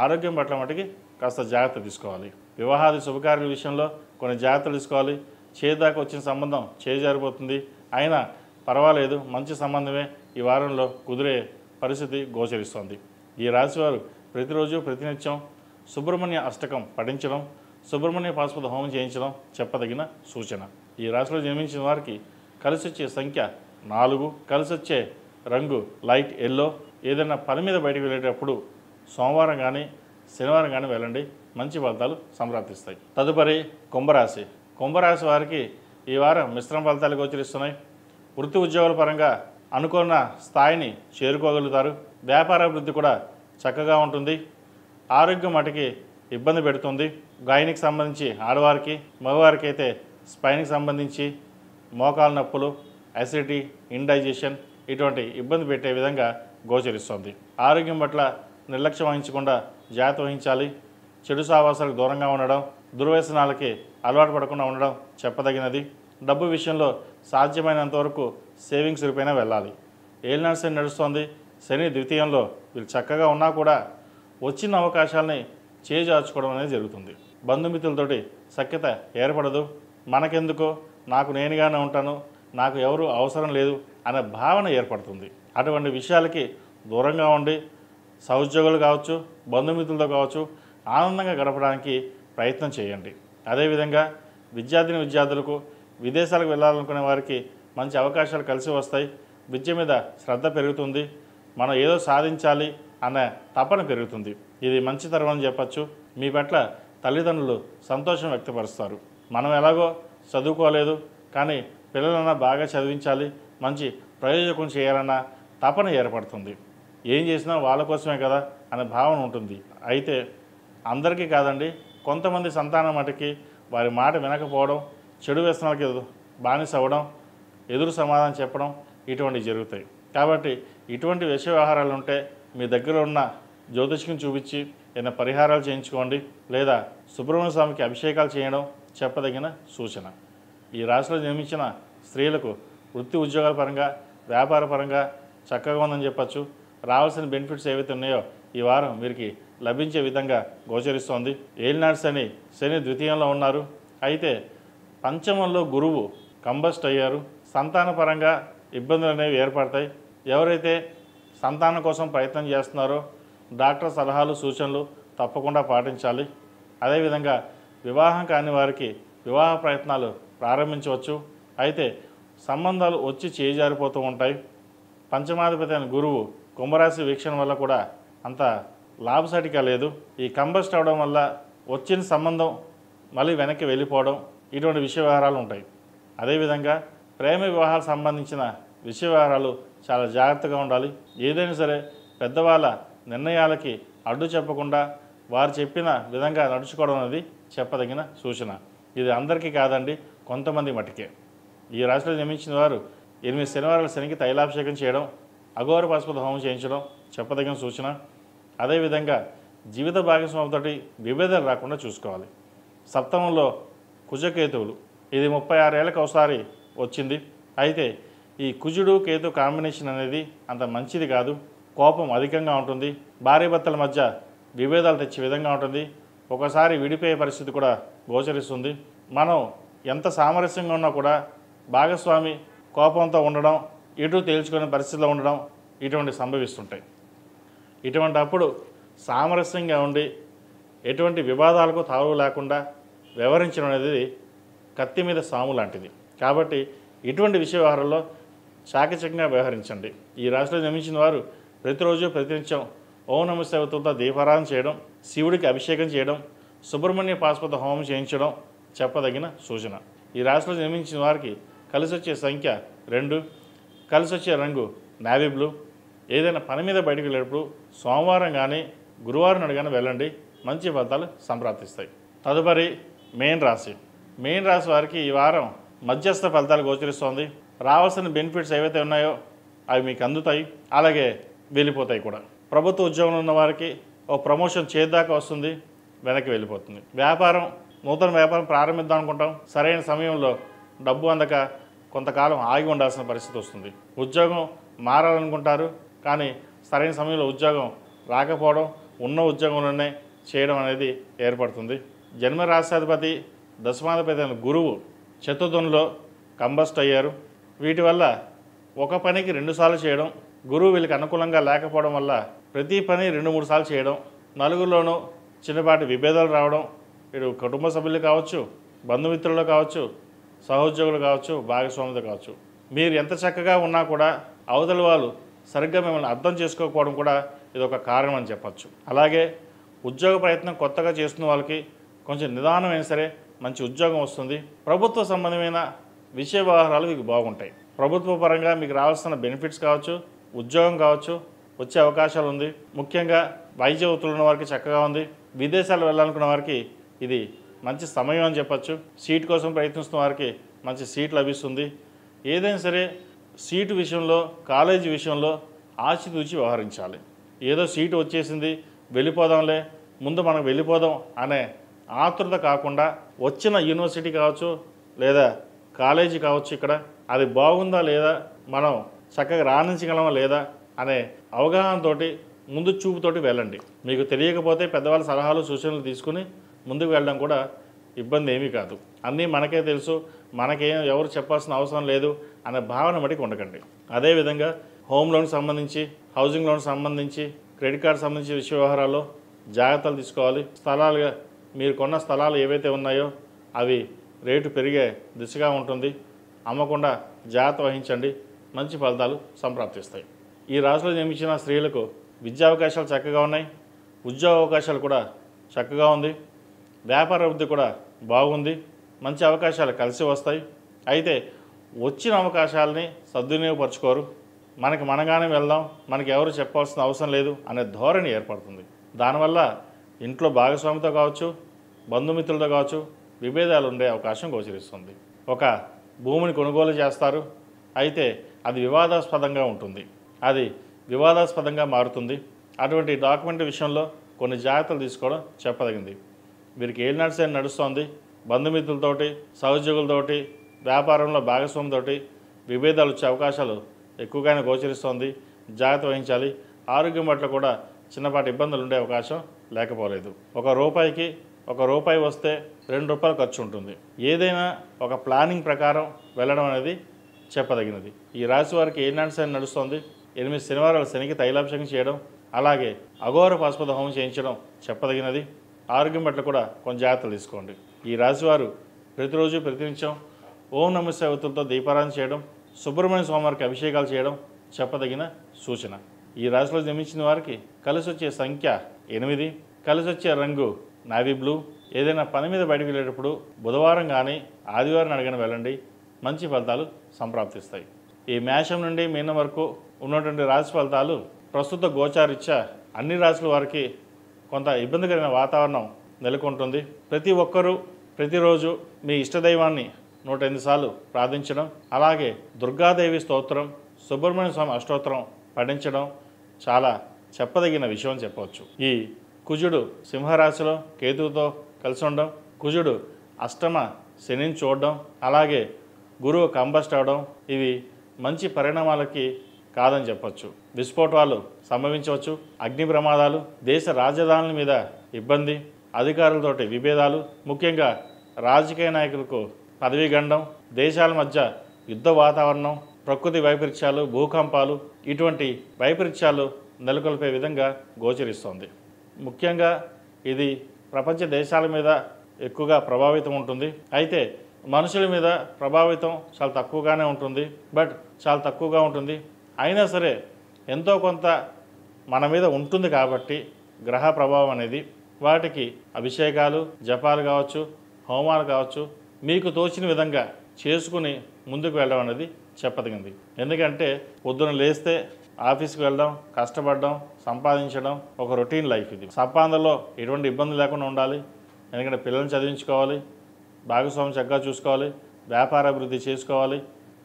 S1: ఆరోగ్యం పట్ల మటుకి కాస్త జాగ్రత్త తీసుకోవాలి. వివాహాది శుభకార్యాల విషయంలో కొన్ని జాగ్రత్తలు తీసుకోవాలి. చేదాకా వచ్చిన సంబంధం చేజారిపోతుంది, అయినా పర్వాలేదు, మంచి సంబంధమే ఈ వారంలో కుదిరే పరిస్థితి గోచరిస్తోంది. ఈ రాశివారు ప్రతిరోజు ప్రతినిత్యం సుబ్రహ్మణ్య అష్టకం పఠించడం, సుబ్రహ్మణ్య పాశుపత హోమం చేయించడం చెప్పదగిన సూచన. ఈ రాశిలో జన్మించిన వారికి కలిసి వచ్చే సంఖ్య 4, కలిసి వచ్చే రంగు లైట్ ఎల్లో. ఏదైనా పని మీద బయటకు వెళ్ళేటప్పుడు సోమవారం కానీ శనివారం కానీ వెళ్ళండి, మంచి ఫలితాలు సంప్రాప్తిస్తాయి. తదుపరి కుంభరాశి. కుంభరాశి వారికి ఈ వారం మిశ్రమ ఫలితాలు గోచరిస్తున్నాయి. వృత్తి ఉద్యోగాల పరంగా అనుకున్న స్థాయిని చేరుకోగలుగుతారు. వ్యాపారాభివృద్ధి కూడా చక్కగా ఉంటుంది. ఆరోగ్యం మటుకి ఇబ్బంది పెడుతుంది. గాయనికి సంబంధించి ఆడవారికి, మగవారికి అయితే స్పైన్కి సంబంధించి మోకాల నొప్పులు, అసిడిటీ, ఇండైజెషన్ ఇటువంటి ఇబ్బంది పెట్టే విధంగా గోచరిస్తుంది. ఆరోగ్యం పట్ల నిర్లక్ష్యం వహించకుండా జాగ్రత్త వహించాలి. చెడు సావాసాలకు దూరంగా ఉండడం, దుర్వ్యసనాలకి అలవాటు పడకుండా ఉండడం చెప్పదగినది. డబ్బు విషయంలో సాధ్యమైనంత వరకు సేవింగ్స్ రూపేణా వెళ్ళాలి. ఏలినాడు శని నడుస్తోంది. శని ద్వితీయంలో వీళ్ళు చక్కగా ఉన్నా కూడా వచ్చిన అవకాశాలని చేజార్చుకోవడం అనేది జరుగుతుంది. బంధుమిత్రులతోటి సఖ్యత ఏర్పడదు. మనకెందుకో, నాకు నేనుగానే ఉంటాను, నాకు ఎవరు అవసరం లేదు అనే భావన ఏర్పడుతుంది. అటువంటి విషయాలకి దూరంగా ఉండి సహోద్యోగులు కావచ్చు, బంధుమిత్రులతో కావచ్చు ఆనందంగా గడపడానికి ప్రయత్నం చేయండి. అదేవిధంగా విద్యార్థులకు విదేశాలకు వెళ్ళాలనుకునే వారికి మంచి అవకాశాలు కలిసి వస్తాయి. విద్య మీద శ్రద్ధ పెరుగుతుంది. మనం ఏదో సాధించాలి అనే తపన పెరుగుతుంది. ఇది మంచి తరం అని చెప్పచ్చు. మీ పట్ల తల్లిదండ్రులు సంతోషం వ్యక్తపరుస్తారు. మనం ఎలాగో చదువుకోలేదు, కానీ పిల్లలన్నా బాగా చదివించాలి, మంచి ప్రయోజకం చేయాలన్న తపన ఏర్పడుతుంది. ఏం చేసినా వాళ్ళ కోసమే కదా అనే భావన ఉంటుంది. అయితే అందరికీ కాదండి, కొంతమంది సంతానం మటుకి వారి మాట వినకపోవడం, చెడు వ్యసనాలకి బానిస అవ్వడం, ఎదురు సమాధానం చెప్పడం ఇటువంటివి జరుగుతాయి. కాబట్టి ఇటువంటి విష వ్యవహారాలు ఉంటే మీ దగ్గర ఉన్న జ్యోతిష్యం చూపించి ఏదైనా పరిహారాలు చేయించుకోండి, లేదా సుబ్రహ్మణ్య స్వామికి అభిషేకాలు చేయడం చెప్పదగిన సూచన. ఈ రాశిలో జన్మించిన స్త్రీలకు వృత్తి ఉద్యోగాల పరంగా, వ్యాపార పరంగా చక్కగా ఉందని చెప్పచ్చు. రావాల్సిన బెనిఫిట్స్ ఏవైతే ఉన్నాయో ఈ వారం వీరికి లభించే విధంగా గోచరిస్తోంది. ఏలినాడు శని ద్వితీయంలో ఉన్నారు. అయితే పంచమంలో గురువు కంబస్ట్ అయ్యారు. సంతానపరంగా ఇబ్బందులు అనేవి ఏర్పడతాయి. ఎవరైతే సంతానం కోసం ప్రయత్నం చేస్తున్నారో డాక్టర్ సలహాలు సూచనలు తప్పకుండా పాటించాలి. అదేవిధంగా వివాహం కాని వారికి వివాహ ప్రయత్నాలు ప్రారంభించవచ్చు. అయితే సంబంధాలు వచ్చి చేజారిపోతూ ఉంటాయి. పంచమాధిపతి అయిన గురువు కుంభరాశి వీక్షణ వల్ల కూడా అంత లాభసాటిగా లేదు. ఈ కంబస్ట్ అవడం వల్ల వచ్చిన సంబంధం మళ్ళీ వెనక్కి వెళ్ళిపోవడం ఇటువంటి విషయ వ్యవహారాలు ఉంటాయి. అదేవిధంగా ప్రేమ వివాహాలకు సంబంధించిన విషయ వ్యవహారాలు చాలా జాగ్రత్తగా ఉండాలి. ఏదైనా సరే పెద్దవాళ్ళ నిర్ణయాలకి అడ్డు చెప్పకుండా వారు చెప్పిన విధంగా నడుచుకోవడం అనేది చెప్పదగిన సూచన. ఇది అందరికీ కాదండి, కొంతమంది మటుకే. ఈ రాశిలో జన్మించిన వారు 8 శనివారాల శనికి తైలాభిషేకం చేయడం, అఘోర పాశుపత హోమం చేయించడం చెప్పదగిన సూచన. అదేవిధంగా జీవిత భాగస్వామితోటి విభేదాలు రాకుండా చూసుకోవాలి. సప్తమంలో కుజకేతువులు, ఇది 36 ఏళ్ళకి ఒకసారి వచ్చింది. అయితే ఈ కుజుడు కేతు కాంబినేషన్ అనేది అంత మంచిది కాదు. కోపం అధికంగా ఉంటుంది. భార్యాభర్తల మధ్య విభేదాలు తెచ్చే విధంగా ఉంటుంది. ఒకసారి విడిపోయే పరిస్థితి కూడా గోచరిస్తుంది. మనం ఎంత సామరస్యంగా ఉన్నా కూడా భాగస్వామి కోపంతో ఉండడం, ఇటు తేల్చుకునే పరిస్థితిలో ఉండడం ఇటువంటి సంభవిస్తుంటాయి. ఇటువంటి అప్పుడు సామరస్యంగా ఉండి ఎటువంటి వివాదాలకు తావు లేకుండా వ్యవహరించడం అనేది కత్తి మీద సాము లాంటిది. కాబట్టి ఇటువంటి విషయ వ్యవహారాల్లో చాకచక్యంగా వ్యవహరించండి. ఈ రాశిలో జన్మించిన వారు ప్రతిరోజు ప్రతినిత్యం ఓం నమః శివాయతో దీపారాధన చేయడం, శివుడికి అభిషేకం చేయడం, సుబ్రహ్మణ్య పాశుపత హోమం చేయించడం చెప్పదగిన సూచన. ఈ రాశిలో జన్మించిన వారికి కలిసి వచ్చే సంఖ్య 2, కలిసి వచ్చే రంగు నేవీ బ్లూ. ఏదైనా పని మీద బయటకు వెళ్ళేటప్పుడు సోమవారం కానీ గురువారం నాడు కానీ వెళ్ళండి, మంచి ఫలితాలు సంప్రాప్తిస్తాయి. తదుపరి మెయిన్ రాశి వారికి ఈ వారం మధ్యస్థ ఫలితాలు గోచరిస్తోంది. రావాల్సిన బెనిఫిట్స్ ఏవైతే ఉన్నాయో అవి మీకు అందుతాయి, అలాగే వెళ్ళిపోతాయి కూడా. ప్రభుత్వ ఉద్యోగంలో ఉన్న వారికి ఓ ప్రమోషన్ చేద్దాకా వస్తుంది, వెనక్కి వెళ్ళిపోతుంది. నూతన వ్యాపారం ప్రారంభిద్దాం అనుకుంటాం, సరైన సమయంలో డబ్బు అందక కొంతకాలం ఆగి ఉండాల్సిన పరిస్థితి వస్తుంది. ఉద్యోగం మారాలనుకుంటారు, కానీ సరైన సమయంలో ఉద్యోగం రాకపోవడం, ఉన్న ఉద్యోగంలోనే చేయడం అనేది ఏర్పడుతుంది. జన్మరాశ్యాధిపతి దశమాధిపతి అయిన గురువు చతుర్థంలో కంబస్ట్ అయ్యారు. వీటి వల్ల ఒక పనికి 2 సార్లు చేయడం, గురువు వీళ్ళకి అనుకూలంగా లేకపోవడం వల్ల ప్రతి పని 2-3 సార్లు చేయడం, నలుగురిలోనూ చిన్నపాటి విభేదాలు రావడం, వీడు కుటుంబ సభ్యులు కావచ్చు, బంధుమిత్రులు కావచ్చు, సహోద్యోగులు కావచ్చు, భాగస్వాములు కావచ్చు. మీరు ఎంత చక్కగా ఉన్నా కూడా అవతల వాళ్ళు సరిగ్గా మిమ్మల్ని అర్థం చేసుకోకపోవడం కూడా ఇది ఒక కారణం అని చెప్పచ్చు. అలాగే ఉద్యోగ ప్రయత్నం కొత్తగా చేస్తున్న వాళ్ళకి కొంచెం నిదానమైన సరే మంచి ఉద్యోగం వస్తుంది. ప్రభుత్వ సంబంధమైన విషయ వ్యవహారాలు మీకు బాగుంటాయి. ప్రభుత్వ పరంగా మీకు రావాల్సిన బెనిఫిట్స్ కావచ్చు, ఉద్యోగం కావచ్చు, వచ్చే అవకాశాలు ఉంది. ముఖ్యంగా వైద్య వృత్తులు ఉన్న వారికి చక్కగా ఉంది. విదేశాలు వెళ్ళాలనుకున్న వారికి ఇది మంచి సమయం అని చెప్పచ్చు. సీట్ కోసం ప్రయత్నిస్తున్న వారికి మంచి సీట్ లభిస్తుంది. ఏదైనా సరే సీటు విషయంలో, కాలేజీ విషయంలో ఆచితూచి వ్యవహరించాలి. ఏదో సీటు వచ్చేసింది వెళ్ళిపోదాంలే, ముందు మనం వెళ్ళిపోదాం అనే ఆతృత కాకుండా వచ్చిన యూనివర్సిటీ కావచ్చు లేదా కాలేజీ కావచ్చు, ఇక్కడ అది బాగుందా లేదా, మనం చక్కగా రాణించగలమా లేదా అనే అవగాహనతోటి ముందు చూపుతోటి వెళ్ళండి. మీకు తెలియకపోతే పెద్దవాళ్ళ సలహాలు సూచనలు తీసుకుని ముందుకు వెళ్ళడం కూడా ఇబ్బంది ఏమీ కాదు. అన్నీ మనకే తెలుసు, మనకేం ఎవరు చెప్పాల్సిన అవసరం లేదు అనే భావన మటుకు ఉండకండి. అదేవిధంగా హోమ్ లోన్ సంబంధించి, హౌసింగ్ లోన్ సంబంధించి, క్రెడిట్ కార్డు సంబంధించి విషయ వ్యవహారాల్లో జాగ్రత్తలు తీసుకోవాలి. మీరు కొన్న స్థలాలు ఏవైతే ఉన్నాయో అవి రేటు పెరిగే దిశగా ఉంటుంది. అమ్మకుండా జాగ్రత్త వహించండి, మంచి ఫలితాలు సంప్రాప్తిస్తాయి. ఈ రాశిలో జన్మించిన స్త్రీలకు విద్యా అవకాశాలు చక్కగా ఉన్నాయి, ఉద్యోగ అవకాశాలు కూడా చక్కగా ఉంది, వ్యాపార అభివృద్ధి కూడా బాగుంది, మంచి అవకాశాలు కలిసి వస్తాయి. అయితే వచ్చిన అవకాశాలని సద్వినియోగపరచుకోరు. మనగానే వెళ్దాం, మనకి ఎవరు చెప్పాల్సిన అవసరం లేదు అనే ధోరణి ఏర్పడుతుంది. దానివల్ల ఇంట్లో భాగస్వామితో కావచ్చు, బంధుమిత్రులతో కావచ్చు విభేదాలు ఉండే అవకాశం గోచరిస్తుంది. ఒక భూమిని కొనుగోలు చేస్తారు, అయితే అది వివాదాస్పదంగా ఉంటుంది, అది వివాదాస్పదంగా మారుతుంది. అటువంటి డాక్యుమెంట్ విషయంలో కొన్ని జాగ్రత్తలు తీసుకోవడం చెప్పదగింది. వీరికి ఏలినాటి శని నడుస్తోంది. బంధుమిత్రులతోటి, సహోద్యోగులతోటి, వ్యాపారంలో భాగస్వామితోటి విభేదాలు వచ్చే అవకాశాలు ఎక్కువగానే గోచరిస్తోంది. జాగ్రత్త వహించాలి. ఆరోగ్యం పట్ల కూడా చిన్నపాటి ఇబ్బందులు ఉండే అవకాశం లేకపోలేదు. ఒక రూపాయి వస్తే ₹2 ఖర్చు ఉంటుంది. ఏదైనా ఒక ప్లానింగ్ ప్రకారం వెళ్ళడం అనేది చెప్పదగినది. ఈ రాశి వారికి ఏలినాటి శని నడుస్తోంది. 8 శనివారాలు శనికి తైలాభిషేకం చేయడం, అలాగే అఘోర పాశుపత హోమం చేయించడం చెప్పదగినది. ఆరోగ్యం పట్ల కూడా కొంచెం జాగ్రత్తలు తీసుకోండి. ఈ రాశివారు ప్రతిరోజు ప్రతినిత్యం ఓం నమః శివాయ ఒత్తులతో దీపారాధన చేయడం, సుబ్రహ్మణ్య స్వామివారికి అభిషేకాలు చేయడం చెప్పదగిన సూచన. ఈ రాశిలో జన్మించిన వారికి కలిసి వచ్చే సంఖ్య 8, కలిసి వచ్చే రంగు నావీ బ్లూ. ఏదైనా పని మీద బయటకు వెళ్ళేటప్పుడు బుధవారం కానీ ఆదివారం అడిగిన వెళ్ళండి, మంచి ఫలితాలు సంప్రాప్తిస్తాయి. ఈ మేషం నుండి మీనం వరకు ఉన్నటువంటి రాశి ఫలితాలు ప్రస్తుత గోచారీత్యా అన్ని రాశుల వారికి కొంత ఇబ్బందికరమైన వాతావరణం నెలకొంటుంది. ప్రతి ఒక్కరూ ప్రతిరోజు మీ ఇష్టదైవాన్ని 108 సార్లు ప్రార్థించడం, అలాగే దుర్గాదేవి స్తోత్రం, సుబ్రహ్మణ్య స్వామి అష్టోత్తరం పఠించడం చాలా చెప్పదగిన విషయం చెప్పవచ్చు. ఈ కుజుడు సింహరాశిలో కేతువుతో కలిసి ఉండడం, కుజుడు అష్టమ శనిని చూడడం, అలాగే గురువు కంబస్ట్ అవడం ఇవి మంచి పరిణామాలకి కాదని చెప్పచ్చు. విస్ఫోటాలు సంభవించవచ్చు, అగ్ని ప్రమాదాలు, దేశ రాజధానుల మీద ఇబ్బంది, అధికారులతోటి విభేదాలు, ముఖ్యంగా రాజకీయ నాయకులకు పదవీ గండం, దేశాల మధ్య యుద్ధ వాతావరణం, ప్రకృతి వైపరీత్యాలు, భూకంపాలు ఇటువంటి వైపరీత్యాలు నెలకొల్పే విధంగా గోచరిస్తోంది. ముఖ్యంగా ఇది ప్రపంచ దేశాల మీద ఎక్కువగా ప్రభావితం ఉంటుంది. అయితే మనుషుల మీద ప్రభావితం చాలా తక్కువగా ఉంటుంది. అయినా సరే ఎంతో కొంత మన మీద ఉంటుంది కాబట్టి గ్రహ ప్రభావం అనేది వాటికి అభిషేకాలు, జపాలు కావచ్చు, హోమాలు కావచ్చు, మీకు తోచిన విధంగా చేసుకుని ముందుకు వెళ్ళడం అనేది చెప్పదగింది. ఎందుకంటే పొద్దున లేస్తే ఆఫీస్కి వెళ్ళడం, కష్టపడడం, సంపాదించడం ఒక రొటీన్ లైఫ్. ఇది సంపాదనలో ఎటువంటి ఇబ్బంది లేకుండా ఉండాలి. ఎందుకంటే పిల్లల్ని చదివించుకోవాలి, భాగస్వామి చక్కగా చూసుకోవాలి, వ్యాపార అభివృద్ధి చేసుకోవాలి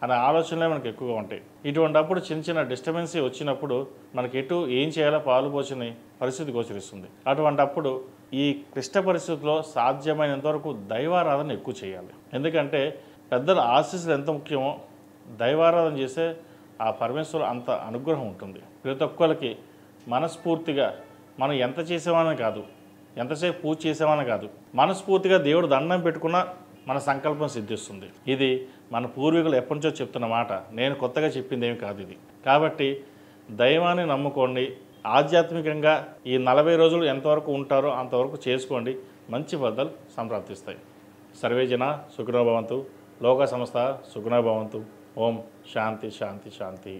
S1: అనే ఆలోచనలే మనకు ఎక్కువగా ఉంటాయి. ఇటువంటిప్పుడు చిన్న డిస్టర్బెన్సీ వచ్చినప్పుడు మనకి ఏం చేయాలో పాలుపోచని పరిస్థితి గోచరిస్తుంది. అటువంటప్పుడు ఈ క్లిష్ట పరిస్థితుల్లో సాధ్యమైనంతవరకు దైవారాధన ఎక్కువ చేయాలి. ఎందుకంటే పెద్దల ఆశీస్సులు ఎంత ముఖ్యమో దైవారాధన చేస్తే ఆ పరమేశ్వరు అంత అనుగ్రహం ఉంటుంది. ప్రతి ఒక్కరికి మనస్ఫూర్తిగా మనం ఎంత చేసేవానని కాదు, ఎంతసేపు పూజ చేసేవానని కాదు, మనస్ఫూర్తిగా దేవుడు దండం పెట్టుకున్నా మన సంకల్పం సిద్ధిస్తుంది. ఇది మన పూర్వీకులు ఎప్పటి నుంచో చెప్తున్న మాట, నేను కొత్తగా చెప్పింది ఏమి కాదు ఇది. కాబట్టి దైవాన్ని నమ్ముకోండి. ఆధ్యాత్మికంగా ఈ 40 రోజులు ఎంతవరకు ఉంటారో అంతవరకు చేసుకోండి, మంచి ఫలితాలు సంప్రాప్తిస్తాయి. సర్వే జన సుఖినో భవంతు, లోక సమస్త సుఖినో భవంతు. ఓం శాంతి శాంతి శాంతి.